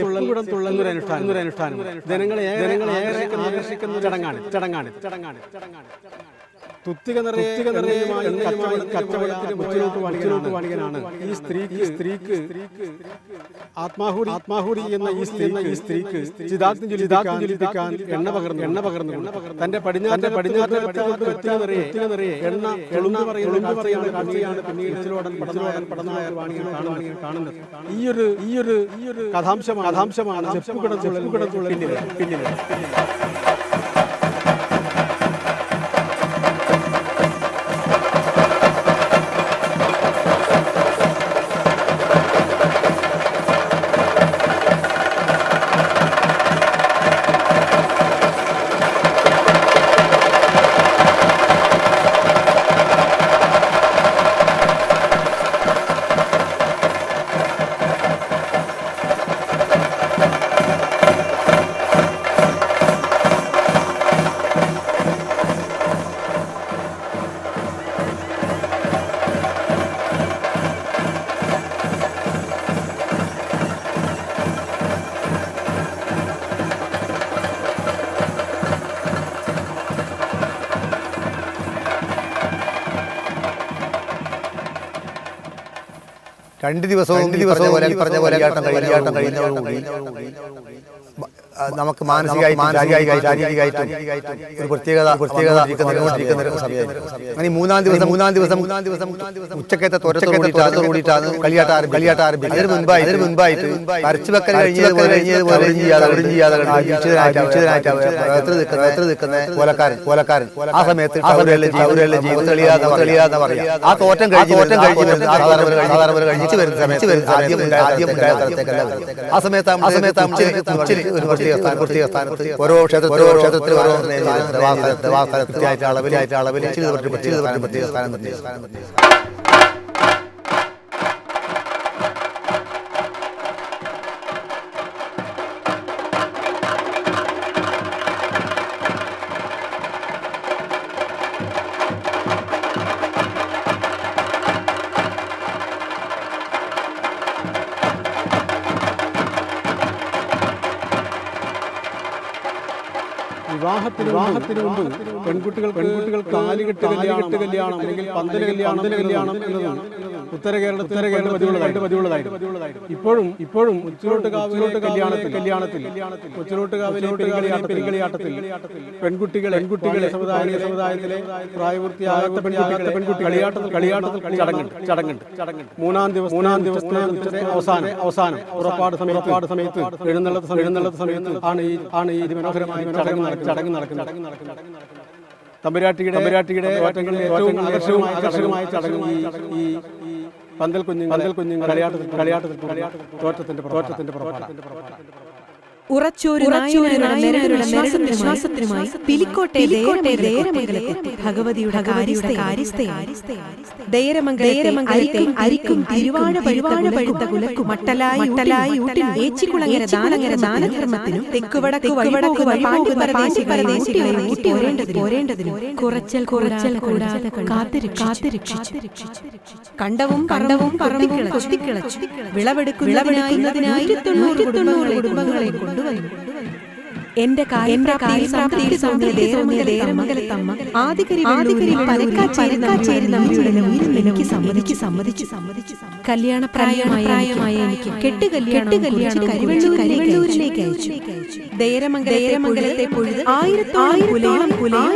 തുള്ളൽ അനുഷ്ഠാനം ജനങ്ങളെ ആകർഷിക്കുന്ന ചടങ്ങാണ്. തുത്തിക നിറയുമായി കച്ചവടത്തിന് മുച്ചിലോട്ട് വാണികനാണ് ഈ സ്ത്രീക്ക് ആത്മാഹൂടി എന്ന ഈ സ്ത്രീക്ക് ചിതാഗ്നി ജ്വലിപ്പിക്കാൻ എണ്ണ പകർന്നു തന്റെ പടിഞ്ഞാറ് നിറയെ എണ്ണ പറയുന്ന കാഴ്ചയാണ് പിന്നീട് പടനായ കാണുന്നത്. ഈ ഒരു കഥാംശമാണ് ചെപ്പുകുടം പിന്നിൽ. രണ്ട് ദിവസവും പറഞ്ഞ പോലെ കല്യാട്ടം കഴിഞ്ഞതോടുകൂടി നമുക്ക് മാനസികമായിട്ടും ശാരീരികമായിട്ടും ഒരു പ്രത്യേകത അങ്ങനെ മൂന്നാം ദിവസം ഉച്ചക്കത്തെ തോറ്റത്തോടുകൂടിയിട്ടാണ് കളിയാട്ട ആരംഭിക്കുന്നത്. അതിന് മുൻപായിട്ട് പരച്ചുവെക്കൽ കഴിഞ്ഞതുപോലെ നിൽക്കുന്ന കോലക്കാരൻ ആ സമയത്ത് തെളിയാതെ പറയാം. ആ തോറ്റം കഴിഞ്ഞ് വരുന്ന സമയത്ത് ആ സമയത്ത് ഒരു പ്രത്യേക സ്ഥാനത്ത് ഓരോ ക്ഷേത്രത്തിൽ ഓരോ കൃത്യമായിട്ട് അളവിൽ പ്രത്യേക സ്ഥാനം. വിവാഹത്തിന് മുമ്പ് പെൺകുട്ടികൾ താലികെട്ട് കല്യാണം അല്ലെങ്കിൽ പന്തൽ കല്യാണം എന്നതാണ് ഉത്തര കേരളത്തിലെ പതിവുള്ളതായിരുന്നു. ഇപ്പോഴും ഉച്ചിലോട്ടുകാവിലെ കല്യാണത്തിൽ പെരുങ്കളിയാട്ടത്തിൽ പെൺകുട്ടികളെ സമുദായത്തിലെ പ്രായപൂർത്തിയാകാത്ത പെൺകുട്ടികൾ കളിയാട്ടത്തിൽ ചടങ്ങുണ്ട്. മൂന്നാം ദിവസത്തെ അവസാനം പുറപ്പാട് സമയത്ത് എഴുന്നള്ളത്ത് സമയത്ത് ആണ് ഈ മനോഹരമായ ചടങ്ങ് നടക്കുന്നത്. തമ്പുരാട്ടിയുടെ ഏറ്റവും ആകർഷകമായ ചടങ്ങ് ഈ പന്തൽ കുഞ്ഞുങ്ങൾ കളിയാട്ടത്തിൽ തോറ്റത്തിന്റെ പുറപ്പാട്. ഉറച്ചൊരു വിശ്വാസത്തിനുമായി പിലിക്കോട്ടെ ദേരമംഗലത്തെത്തി ഭഗവതിയുടെ ദേരമംഗലത്തെ അരിക്കും തിരുവാഴ പഴുത്ത കുലക്കും മട്ടലായി ഊട്ടിനും ഏച്ചിക്കുളങ്ങര ദാനധർമ്മത്തിനും തെക്കുവടക്ക് വഴിപോകുന്ന പോരേണ്ടതിനും കുറച്ചൽ കൂടാതെ കാത്തിരക്ഷിച്ചു. കണ്ടവും കൊത്തിക്കിളച്ചു വിളവെടുക്കുന്നതിനായി 190 കുടുംബങ്ങളെ കൊണ്ടുവന്നു. എന്റെ കാര്യപ്രാപ്തിയിൽ ദേരമംഗലത്തമ്മ ആദികരിയിൽ പരക്കാച്ചേരി എനിക്ക് സമ്മതിച്ചു. കല്യാണപ്രായമായ എനിക്ക് കെട്ടുകല്യാണം കരിവെള്ളൂരിലേക്ക് അയച്ചു. ദേരമംഗലത്തെ പൊഴുത് 1000 കുലയും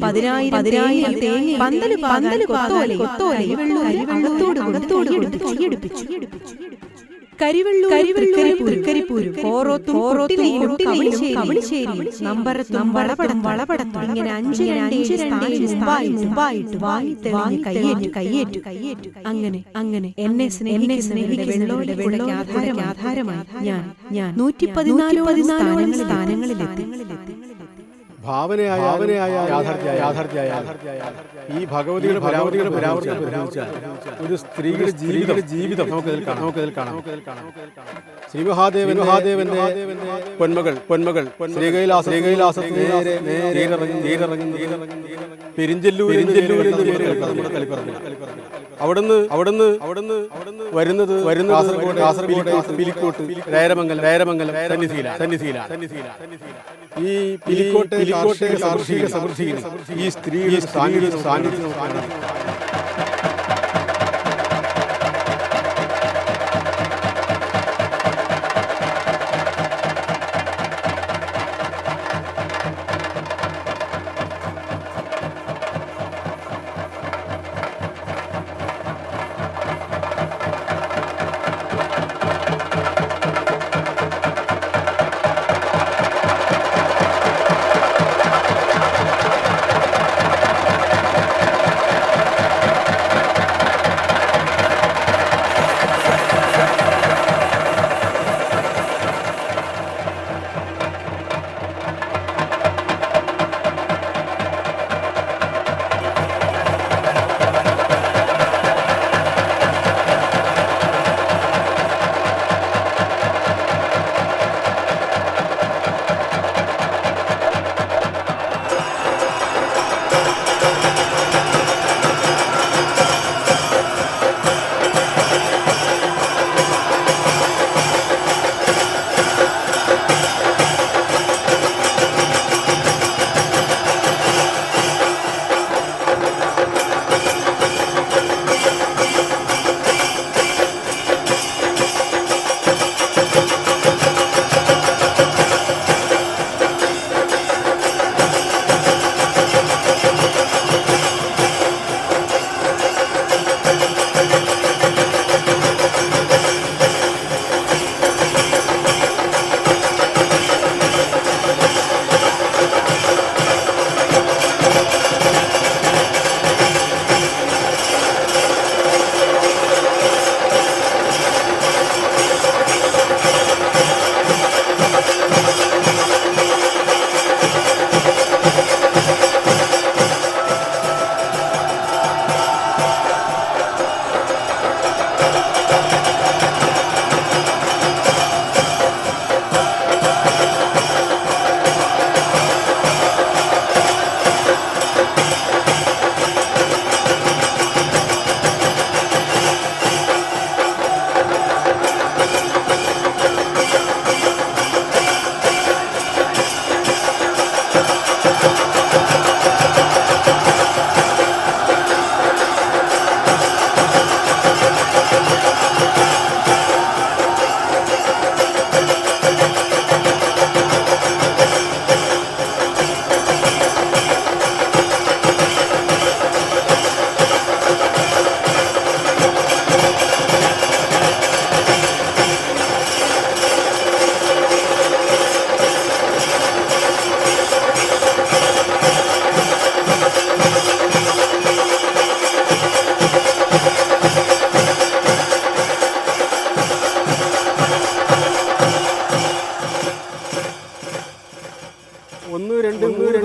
10,000 തേങ്ങ പന്തല് കൊത്തോല അകത്തോട് കൈയെടുപ്പിച്ചു. കരിവെള്ളൂരും ഓരോത്തും കവളിശ്ശേരിയും നമ്പരത്തും വളപടത്തും ഇങ്ങനെ 5 മുമ്പായിട്ട് കയ്യേറ്റു. അങ്ങനെ എന്നെ സ്നേഹിക്കുന്ന ആധാരമായി ഞാൻ 114 സ്ഥാനങ്ങളിലെത്തി. ഭാവനയായ യാഥാർത്ഥ്യായ ഈ ഭഗവതിയുടെ പരാവതിയുടെ ഒരു സ്ത്രീയുടെ ജീവിതം നമുക്കതിൽ കാണാം. ശ്രീ മഹാദേവന്റെ പൊന്മകൾ ശ്രീകൈലാസത്തിൽ നീരിറങ്ങി പെരിഞ്ചെല്ലൂരിൽ അവിടുന്ന് വരുന്നത് കാസർഗോഡ് പിലിക്കോട്ട് രേരമംഗലം സന്നിധിയിലാണ്. ഈ പിലിക്കോട്ടെ സമൃദ്ധിയിൽ ഈ സ്ത്രീയുടെ സാന്നിധ്യം കാണാം.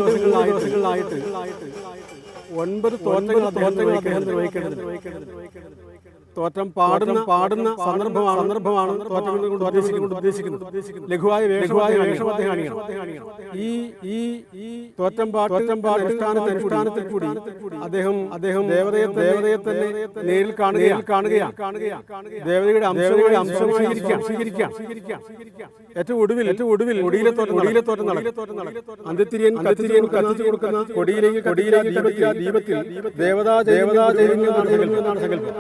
ദിവസങ്ങളിലായിട്ട് 9 തോറ്റങ്ങൾ അദ്ദേഹം നിർവഹിക്കേണ്ടത്. തോറ്റം പാടുന്ന സന്ദർഭമാണ് തോറ്റം കൊണ്ട് ഉദ്ദേശിക്കുന്നത്. ലഘുവായ വേഷം അദ്ദേഹം അണിയണം. ഈ തോറ്റം പാട്ട് അനുഷ്ഠാനത്തിൽ കൂടി അദ്ദേഹം ദേവതയെ തന്നെ നേരിൽ കാണുകയാണ്. ദേവതയുടെ അംശം സ്വീകരിക്കാം. ഏറ്റവും ഒടുവിൽ ഒടിയിലെത്തോറ്റം നടക്കും. അന്ത്യത്തിരിയൻ കത്തിച്ചു കൊടുക്കുന്ന കൊടിയിലെ ദീപത്തിൽ ദേവതാ എന്നാണ് സങ്കല്പം.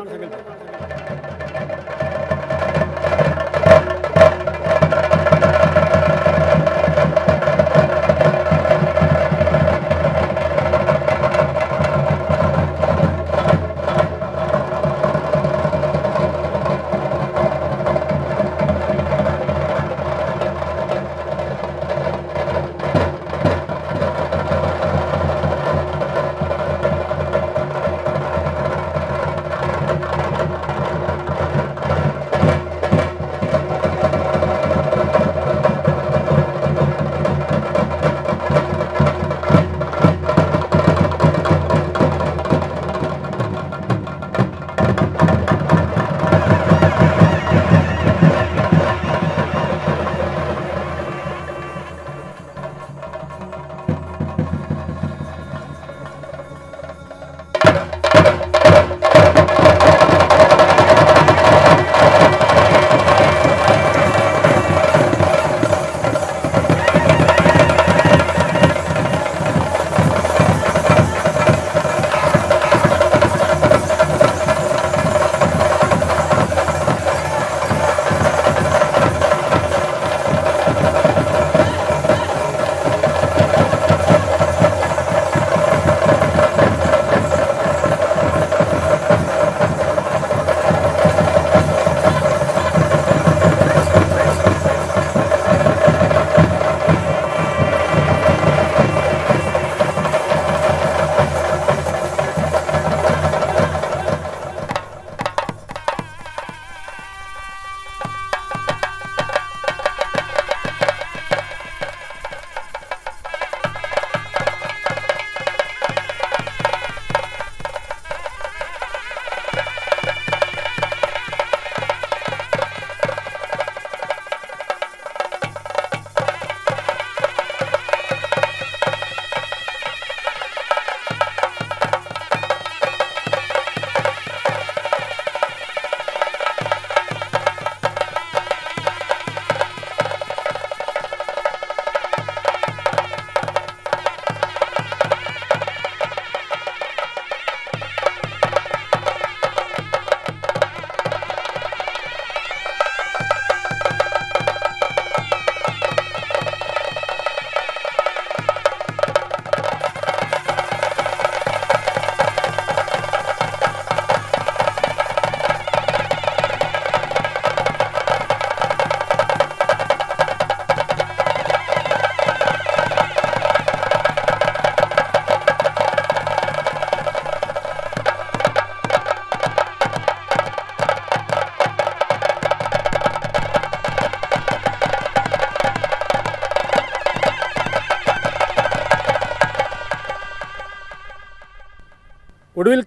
ഒടുവിൽ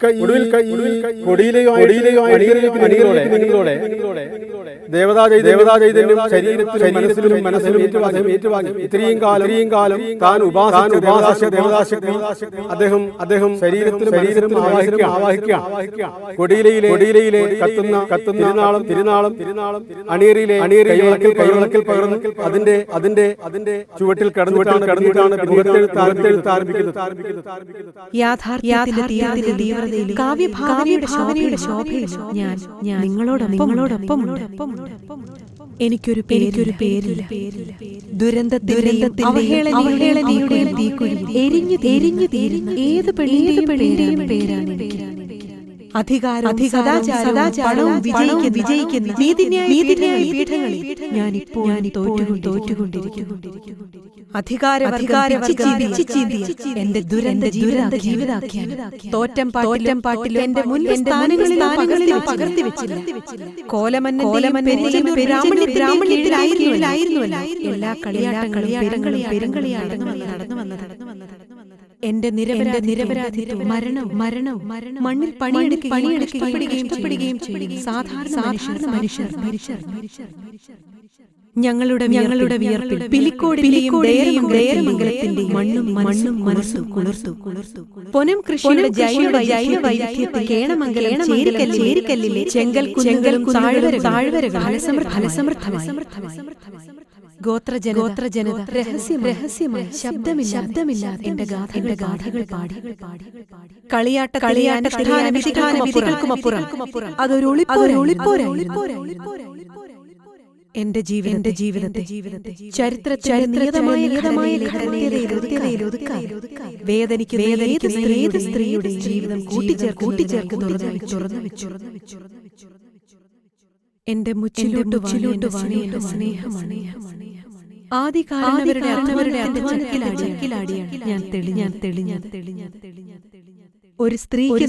കൊടിയിലെയോടെ ദേവതാചൈതന്യം ശരീരത്തിലും മനസ്സിലും ഏറ്റുവാങ്ങി ഇത്രയും കാലം താൻ ഉപാസിച്ച ദേവതാശക്തി അദ്ദേഹം ശരീരത്തിലും ആവാഹിക്കുക. കൊടിയിലയിലെ കത്തുന്ന തിരുനാളം അണിയറിയിലെ കൈവിളക്കിൽ പകർന്ന് അതിന്റെ ചുവട്ടിൽ കടന്നിട്ടാണ് മുഖത്തെഴുത്ത് ആരംഭിക്കുന്നത്. യാഥാർത്ഥ്യത്തിന്റെ തീവ്രതയിലും കാവ്യഭാവനയുടെ ശോഭയിലും ഞാൻ നിങ്ങളോടൊപ്പമുണ്ട്. എനിക്കൊരു പേരില്ല. ദുരന്തത്തിന്റെയും അവഹേളനയുടെയും തീക്കുഴിയിൽ എരിഞ്ഞു തീരുന്ന ഏത് പെണ്ണിന്റെയും പേരാണ് എനിക്ക്. അധികാരവും സദാചാരവും വിജയിക്കുന്ന നീതിന്യായ പീഠങ്ങളിൽ ഞാൻ തോറ്റുകൊണ്ടിരിക്കുന്നു. അധികാരവർഗം എന്റെ ദുരന്ത ജീവിതാഖ്യാനം തോറ്റം പാട്ടിലും എന്റെ മുൻ സ്ഥാനങ്ങളിൽ പകർത്തി വെച്ചില്ല. കോലമന്നന്റെയും ബ്രാഹ്മണ്യത്തിലായിരുന്നുവല്ല എല്ലാ കളിയാട്ടങ്ങളും പെരുങ്കളിയായിരുന്നു നടന്നു വന്നത്. എന്റെ നിരപരാധിത്വം മരണവും മണ്ണിൽ പണിയെടുക്കുകയും ചെയ്യും സാധാരണ മനുഷ്യർ. ഞങ്ങളുടെ വിയർപ്പിൽ പിലിക്കോടിന്റെയും ഡയറമംഗലത്തിന്റെയും മണ്ണും കുളിർത്തു. പൊനം കൃഷിയുടെ ജൈവ വൈവിധ്യത്തിൽ കേണമംഗലം ചേരിക്കല്ലിലെ ചെങ്കൽ താഴ്വരകൾ ഫലസമൃദ്ധമായി. ഗോത്രജനത രഹസ്യമായി ശബ്ദമില്ലാതെ എന്റെ ഗാഥകൾ പാടി. കളിയാട്ടവിധികൾക്കുമപ്പുറം അതൊരു ഒളിപ്പോരായിരുന്നു. എന്റെ ജീവിതത്തെ ചരിത്രമായ ഘടനയിൽ ഒതുക്കാൻ വേദനിക്കുന്ന ഏത് സ്ത്രീയുടെ ജീവിതം കൂട്ടിച്ചേർക്ക് തുറന്നു വെച്ചു. എന്റെ മുച്ചിലോട്ട് വാണിയുടെ സ്നേഹമാണ്. ആദികാരണവരുടെ അധ്വാനത്തിലാടിയാണ് ഞാൻ തെളിഞ്ഞത്. ഒരു സ്ത്രീക്ക്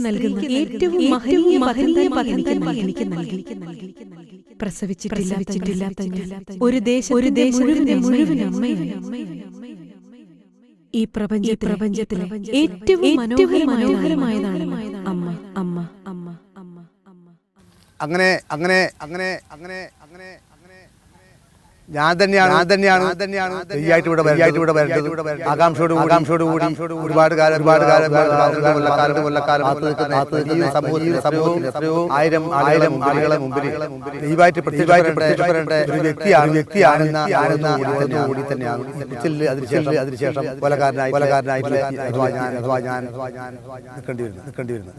നൽകുന്ന ഏറ്റവും മഹനീയ പദവി എനിക്ക് നൽകി. പ്രസവിച്ചിട്ടില്ലാത്ത ഒരു ദേശത്തിന്റെ മുഴുവൻ അമ്മയാണ്. ഈ പ്രപഞ്ചത്തിലെ ഏറ്റവും മനോഹരമായതാണ് അമ്മ. അങ്ങനെ ഞാൻ തന്നെയാണ് ഇവിടെ ആകാംക്ഷയോട് കൂടി ഒരുപാട് കാലം സമൂഹത്തിൽ ആയിരം ആളുകളെ മുമ്പിൽ ദൈവമായിട്ട് പ്രത്യക്ഷപ്പെടേണ്ട ഒരു വ്യക്തിയാണെന്ന കൂടി തന്നെയാണ് അതിനുശേഷം കൊലകാരനായിട്ട് അഥവാ ഞാൻ നിൽക്കേണ്ടി വരുന്നു.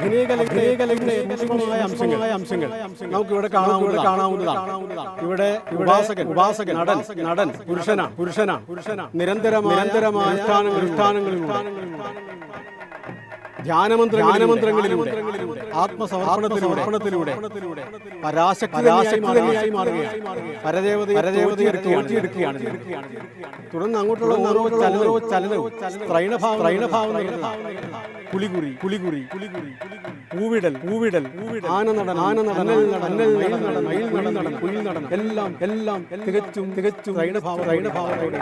അഭിനയകലയുടെ സൂക്ഷ്മമായ അംശങ്ങൾ നമുക്ക് ഇവിടെ കാണാവുന്നതാണ്. ഇവിടെ ഉപാസകൻ നടൻ പുരുഷനാണ്. നിരന്തരമായ അനുഷ്ഠാനങ്ങളിലൂടെ ധ്യാനമന്ത്രങ്ങളിലൂടെ ആത്മസമർപ്പണത്തിലൂടെ പരാശക്തിയായി മാറുകയാണ്. പരദേവതയെ തോറ്റിയെടുക്കുകയാണ്. തുടർന്ന് അങ്ങോട്ടുള്ള ഓരോ ചലനവും ത്രൈണഭാവം കുളികുറി പൂവിടൽ ആനനടൻ മയിൽ നടൻ കുയിൽ നടൻ എല്ലാം തികച്ചും ത്രൈണഭാവത്തോടെ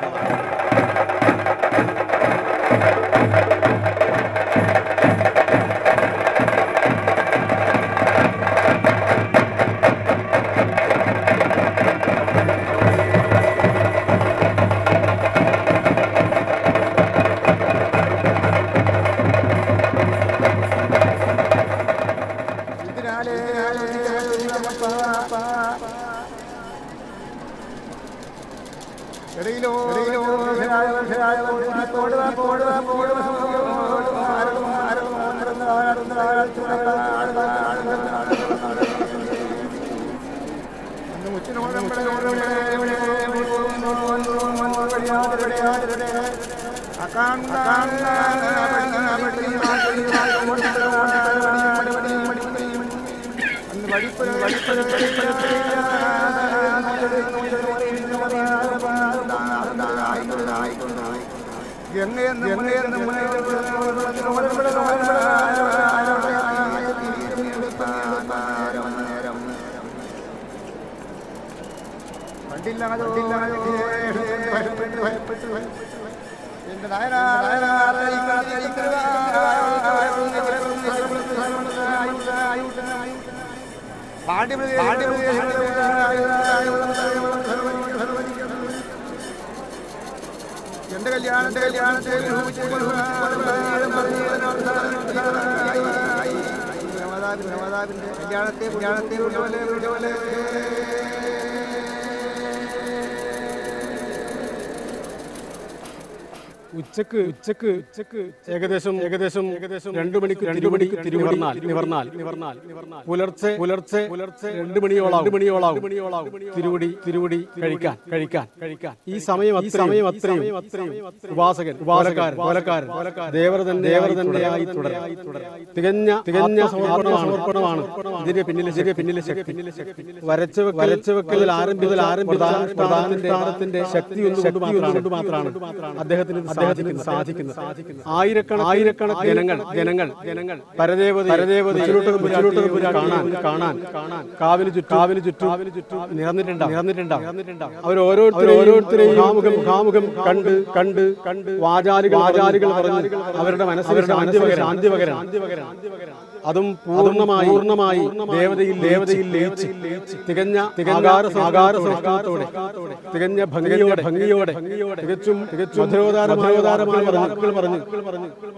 എന്റെ കല്യാണത്തെ ഉച്ചക്ക് ഏകദേശം 2 മണിക്ക് നിവർന്നാൽ പുലർച്ചെ 2 മണിയോളാവും തിരുവടി കഴിക്കാൻ ഈ സമയം അത്രയും ഉപാസകൻ ദേവർ തന്നെയായി തുടരും. തികഞ്ഞ സമർപ്പണമാണ് ഇതിന്റെ പിന്നിലെ ശക്തി. വരച്ചുവെക്കലിൽ ആരംഭിച്ചതിന്റെ ശക്തി കൊണ്ട് മാത്രമാണ് അദ്ദേഹത്തിന് സാധിക്കുന്നത്. ആയിരക്കണക്കിന് ജനങ്ങൾ പരദേവതയെ കാണാൻ കാവിന് ചുറ്റും നിറഞ്ഞിട്ടുണ്ടാവും. അവർ ഓരോരുത്തരെയും മുഖാമുഖം കണ്ട് വാചാലികൾ പറഞ്ഞ് അവരുടെ മനസ്സിൽ ശാന്തി പകരാൻ അതും പൂർണ്ണമായി ദേവതയിൽ ലയിച്ച് തികഞ്ഞ ആകാരസംസ്കാരത്തോടെ തികഞ്ഞ ഭംഗിയോടെ തികച്ചും മധുരോദാരമായ വാക്കുകൾ പറഞ്ഞ്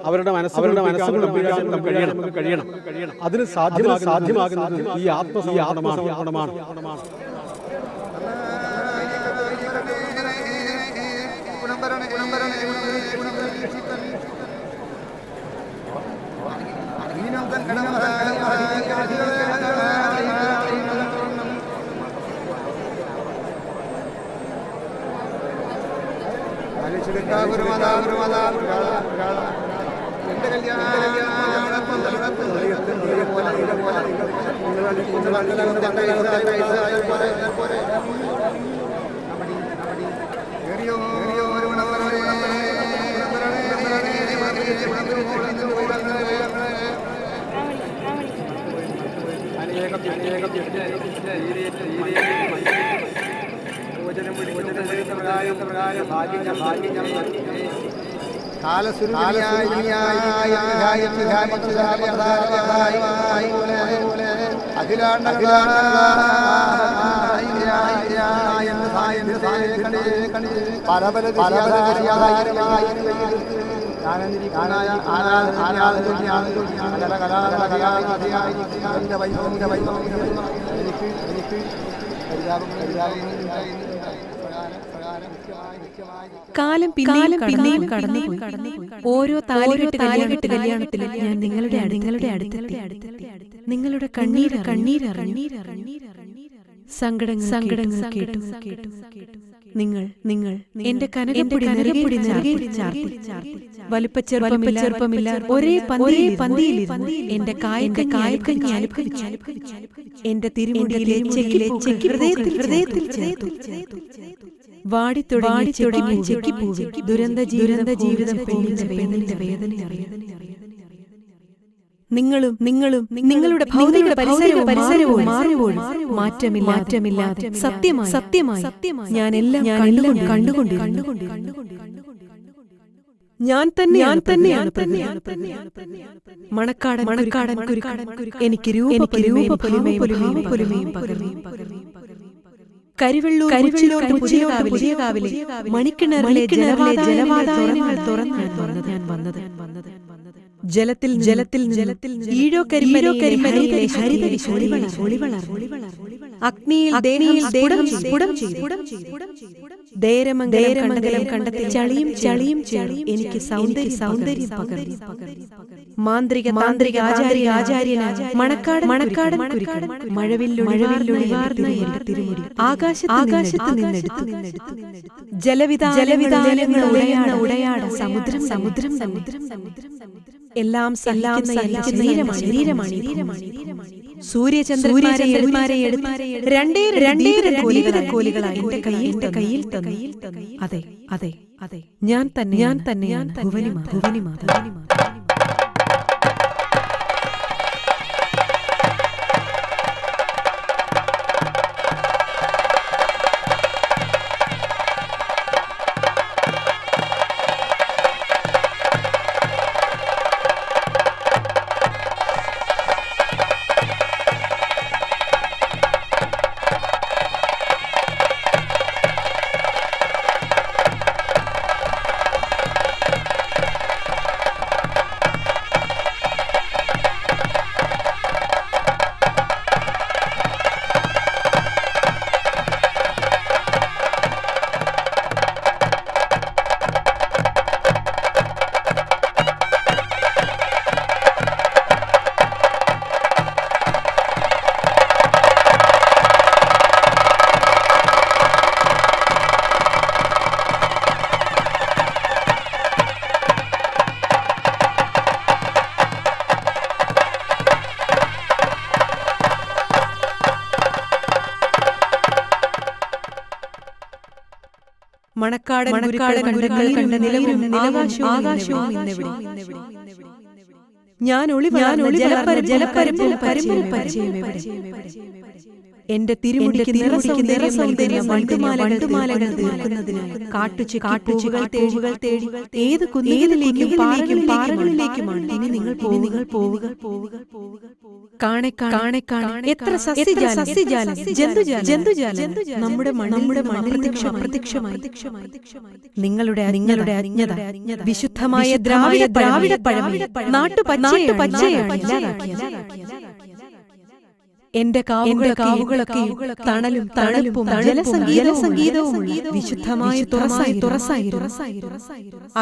അവരുടെ മനസ്സുകൾ നമുക്ക് കഴിയണം. അതിന് സാധ്യമാകുന്നത് ഈ ആത്മസമർപ്പണമാണ്. മുഖ്യമായി കാലം പിന്നെയും കടന്നുപോയി. ഓരോ താലികെട്ട് കല്യാണത്തിലും ഞാൻ നിങ്ങളുടെ അടുത്തെത്തി. നിങ്ങളുടെ കണ്ണീരറിഞ്ഞു. സങ്കടങ്ങൾ കേട്ടു. നിങ്ങൾ എന്റെ കനകപ്പൊടി നെറുകയിൽ ചാർത്തി. വലുപ്പച്ചെറുപ്പമില്ല ഒരേ പന്തിയിലിരുന്ന് എന്റെ കായക്കഞ്ഞി അനുഭവിച്ചു. എന്റെ തിരുമുടിയിലെ ചെക്കി ഹൃദയത്തിൽ ചേർത്തു. വാടിത്തുടങ്ങി ചെക്കിപ്പൂവിൽ ദുരന്ത ജീവിതം പെണ്ണിന്റെ വേദന അറിയാൻ. നിങ്ങളും നിങ്ങളുടെ ഭൗതിക പരിസരവും മാറുമ്പോഴും മാറ്റമില്ലാതെ സത്യമായി ഞാൻ എല്ലാം കണ്ടുകൊണ്ടിരുന്നു. ഞാൻ തന്നെയാണ് മണക്കാടൻ കുരുക്കാടൻ എനിക്ക് രൂപപ്പൊലിമയും പകർന്നു. കരിവെള്ളൂർ പുതിയ കാവിലെ മണിക്കിണറിലെ ജലവാതായനങ്ങൾ തുറന്ന് ഞാൻ വന്നത്. ജലത്തിൽ ഈഴോ കരിമലയിലെ ഹരിതരി ഒളിവളർ. അഗ്നിയിൽ ദേഹം സ്ഫുടം ചെയ്തു. ദേരമംഗലം കണ്ടെത്തി ചളിയും എനിക്ക് സൗന്ദര്യം പകർന്നു. മാന്ത്രിക ആചാര്യനായ മണക്കാടൻ കുരുക്കടൻ മഴവില്ലൊളിവാർന്ന എന്റെ തിരുമുടി ആകാശത്ത് നിന്നെടുത്തു. ജലവിധാനങ്ങൾ ഉടയാട സമുദ്രം എല്ലാം നീരമാണ്. സൂര്യചന്ദ്രന്മാരെ എടുത്ത് രണ്ടേ കോലികളായി എന്റെ കയ്യിൽ തന്നു. അതെ ഞാൻ തന്നെയാണ് ഭുവനിമാത. മണക്കാടൻ കണ്ട നിലവും ആകാശവും ഇന്നെവിടെ. ഞാൻ ജലപ്പരപ്പും പരിചയമെവിടെ. എന്റെ തിരുമുടിക്ക് നിറസൗന്ദര്യം വണ്ടുമാലകൾ തീർക്കുന്നതിനാൽ കാട്ടുചെപ്പുകൾ തേടി ഏത് കുന്നിലേക്കും പാറകളിലേക്കുമാണ് ഇനി നിങ്ങൾ പോവുക. കാണെ എത്ര സസ്യജാലം ജന്തുജാലം നമ്മുടെ പ്രത്യക്ഷമായി. നിങ്ങളുടെ അജ്ഞത വിശുദ്ധമായ ദ്രാവിഡ പഴമ നാട്ടുപച്ചയാണ് ഇല്ലാതാക്കിയത്. എന്റെ കാവുകളൊക്കെ തണലും ജലസംഗീതവുമുള്ള വിശുദ്ധമായ തുറസായിരുന്നു.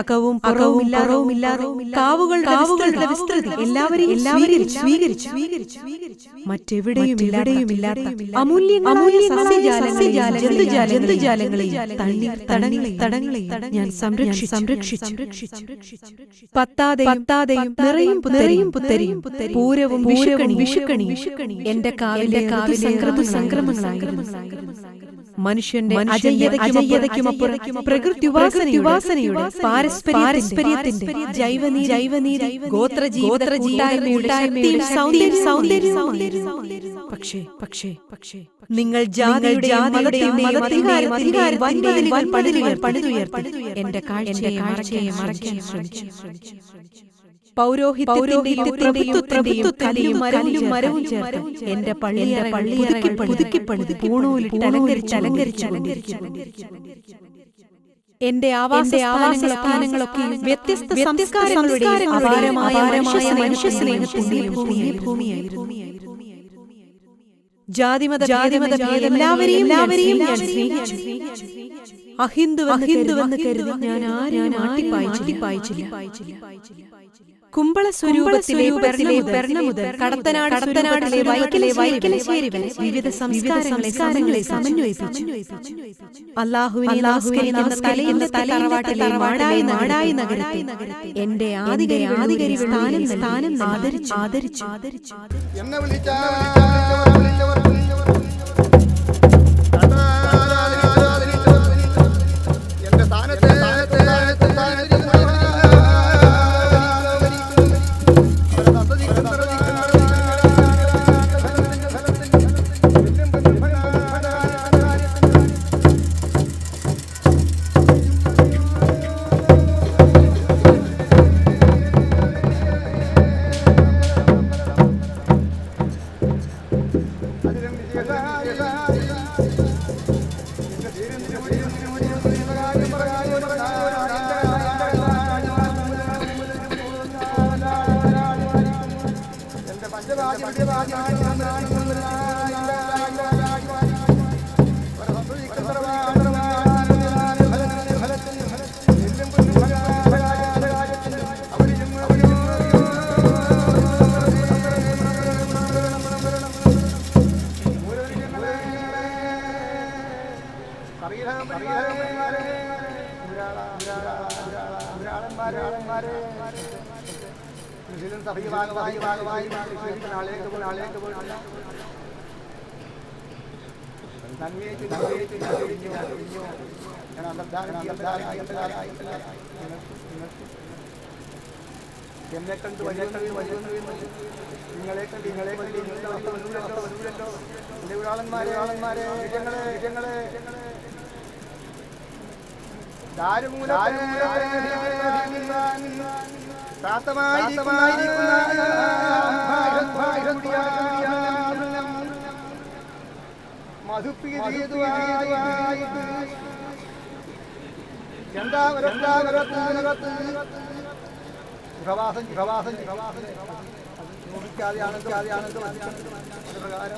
അകവും പുറവുമില്ലാതെ കാവുകളുടെ വിസ്തൃതി എല്ലാവരെയും സ്വീകരിച്ചു. മറ്റെവിടെയുമില്ലാത്ത അമൂല്യങ്ങളായ ജന്തുജാലങ്ങളെയും തടങ്ങളെയും ഞാൻ സംരക്ഷിച്ചു. പത്താതെയും നിറയും പുത്തരിയും പൂരവും വിഷുക്കണിയും എന്റെ കാവിലെ സംക്രമങ്ങളായിരുന്നു. മനുഷ്യന്റെ അജയ്യതയ്ക്കുമപ്പുറം പ്രകൃത്യുപാസനയുടെ പാരസ്പര്യത്തിന്റെ ജൈവനീതി ഗോത്രജീവിതയുടെ സൗന്ദര്യവും. പക്ഷേ നിങ്ങൾ ജാതിയുടെയും മതത്തിന്റെയും പണിതുയർത്തി എന്റെ കാഴ്ചയെ മറയ്ക്കാൻ ശ്രമിച്ചു. പൗരോഹിത്യത്തിന്റെയും പ്രഭുത്വത്തിന്റെയും മരവും ചേർത്ത് എന്റെ പള്ളിയെ പുതുക്കിപ്പണിത് പൂണൂലിട്ട് അലങ്കരിച്ചുകൊണ്ടിരിക്കുന്നു. എന്റെ ആവാസസ്ഥാനങ്ങളൊക്കെ വ്യത്യസ്ത സംസ്കാരങ്ങളുടെ അപാരമായ മനുഷ്യസ്നേഹത്തിന്റെ ഭൂമിയായിരുന്നു. ജാതിമത എല്ലാവരെയും ഞാൻ സ്നേഹിച്ചു. അഹിന്ദുവെന്ന് കരുതി ഞാൻ ആരെയും മാറ്റിപ്പായിച്ചില്ല. കുമ്പള സ്വരൂപത്തിലെ പെർണ മുതൽ കടത്തനാടിലെ വൈക്കലശ്ശേരി വരെ വിവിധ സംസ്കാരങ്ങളെ സമന്വയിപ്പിച്ചു. അല്ലാഹുവിനെ നമസ്കരിക്കുന്ന തലയിന്റെ തറവാട്ടിലെ മാടായി നഗരത്തെ എന്റെ ആധികാരിക സ്ഥാനം ആദരിച്ചു. എന്നെ വിളിച്ച എന്റെ സ്ഥാനത്തെ എന്നെ കണ്ട് നിങ്ങളെ കണ്ട് ആളന്മാരെ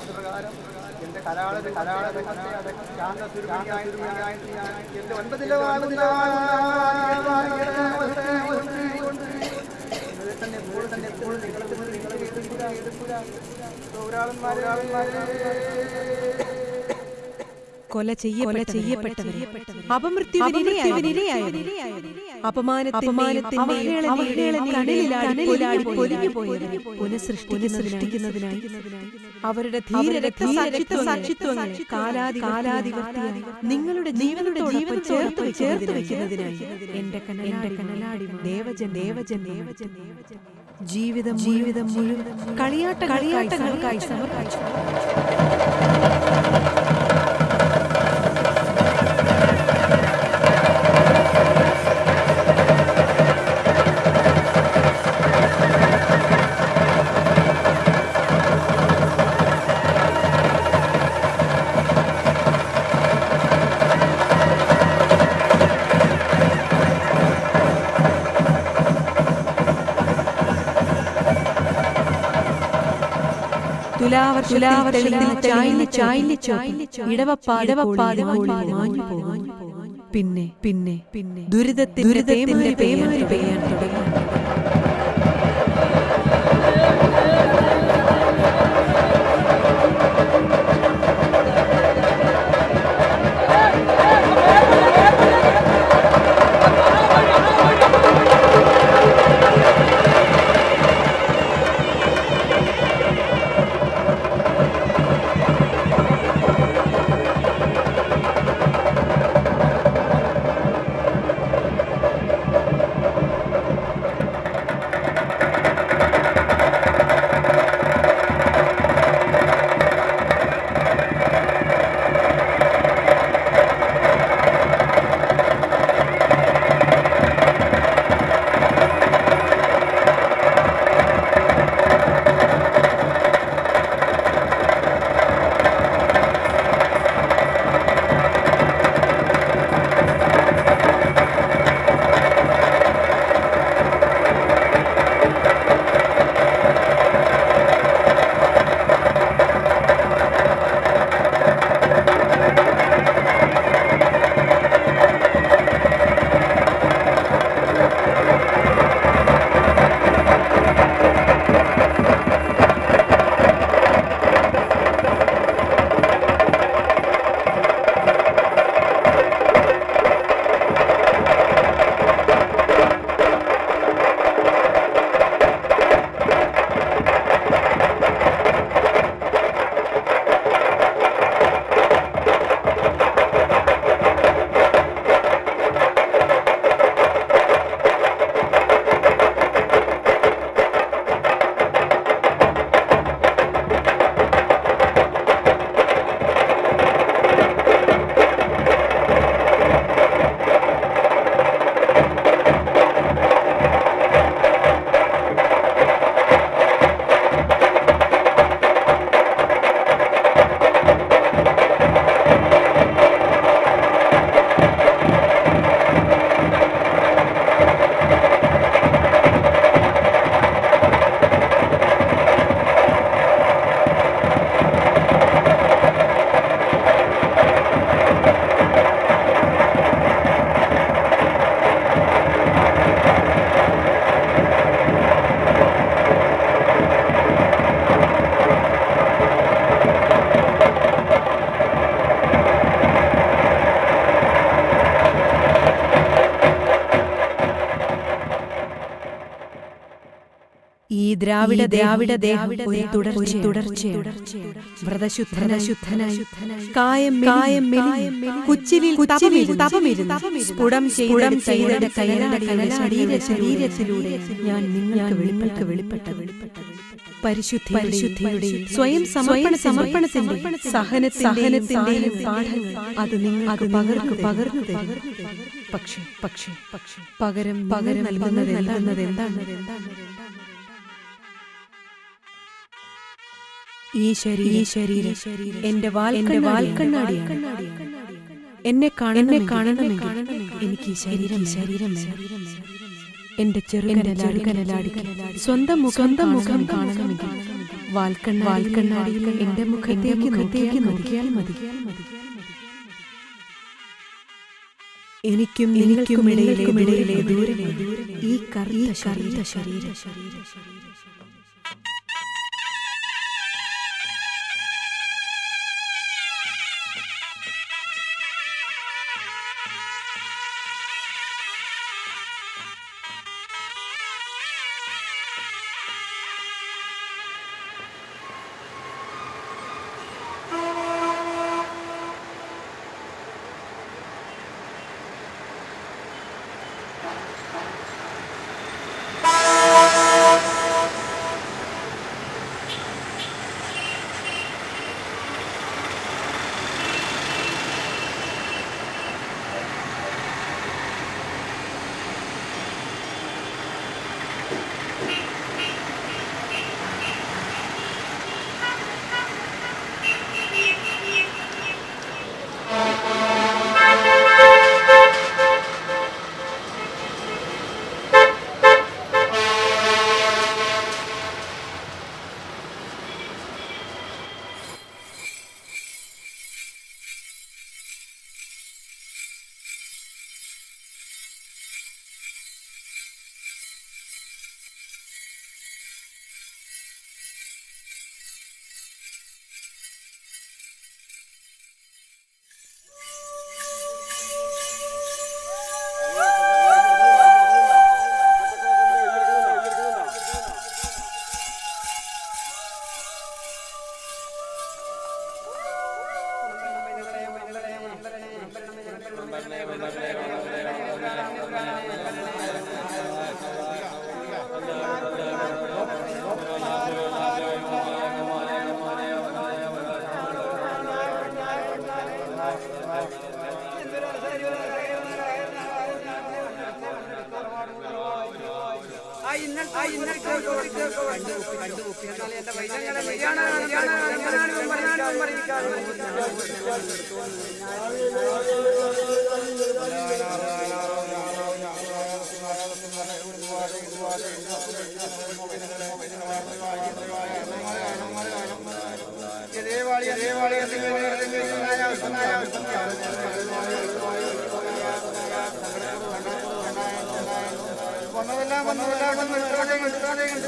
പ്രകാരം എന്റെ കരാളത്തെ എന്റെ 9 കൊല ചെയ്യപ്പെട്ടവരെ, അപമൃത്യുവിനിരയായവരെ, അപമാനത്തിന്റെയും പൊലിഞ്ഞു പോയവരെ പുനഃസൃഷ്ടിക്കുന്നതിനായി അവരുടെ ധീര രക്തസാക്ഷിത്വങ്ങളെ കാലാതിവർത്തിയായി നിങ്ങളുടെ ജീവനോടൊപ്പം ചേർത്ത് വെക്കുന്നതിനായി എന്റെ കനലാടി ദേവജൻ ജീവിതം മുഴുവൻ കളിയാട്ടങ്ങൾക്കായി സമർപ്പിച്ചു. പിന്നെ ദുരിതത്തിന്റെ പേമാരി പെയ്യാൻ തുടങ്ങി. ഈ ദ്രാവിഡ ദേഹം ഒരു തുടർച്ചയാണ്. വ്രതശുദ്ധനായി കായം കുച്ചിലിൽ തപമിരുന്ന് സ്ഫുടം ചെയ്ത ശരീരത്തിലൂടെ ഞാൻ നിങ്ങൾക്ക് വെളിപ്പെട്ട പരിശുദ്ധിയുടെയും സ്വയം സമർപ്പണത്തിന്റെയും സഹനത്തിന്റെയും പാഠങ്ങൾ അത് നിങ്ങൾക്ക് പകർന്നു തരും. പക്ഷേ പകരം നൽകുന്നത് എന്താണ്? ഈ ശരീരം എന്റെ വാൽക്കണ്ണാടിയാണ്. എന്നെ കാണണമെങ്കിൽ എനിക്ക് ശരീരം എന്റെ ചെറുകനലാടി സ്വന്തം മുഖം കാണണമെങ്കിൽ വാൽക്കണ്ണാടിയിൽ എന്റെ മുഖത്തേക്ക് നോക്കിയാൽ മതി. എനിക്കുമിടയിലെ ദൂരം ഈ കറുത്ത ശരീരം. വന്നതെല്ലാം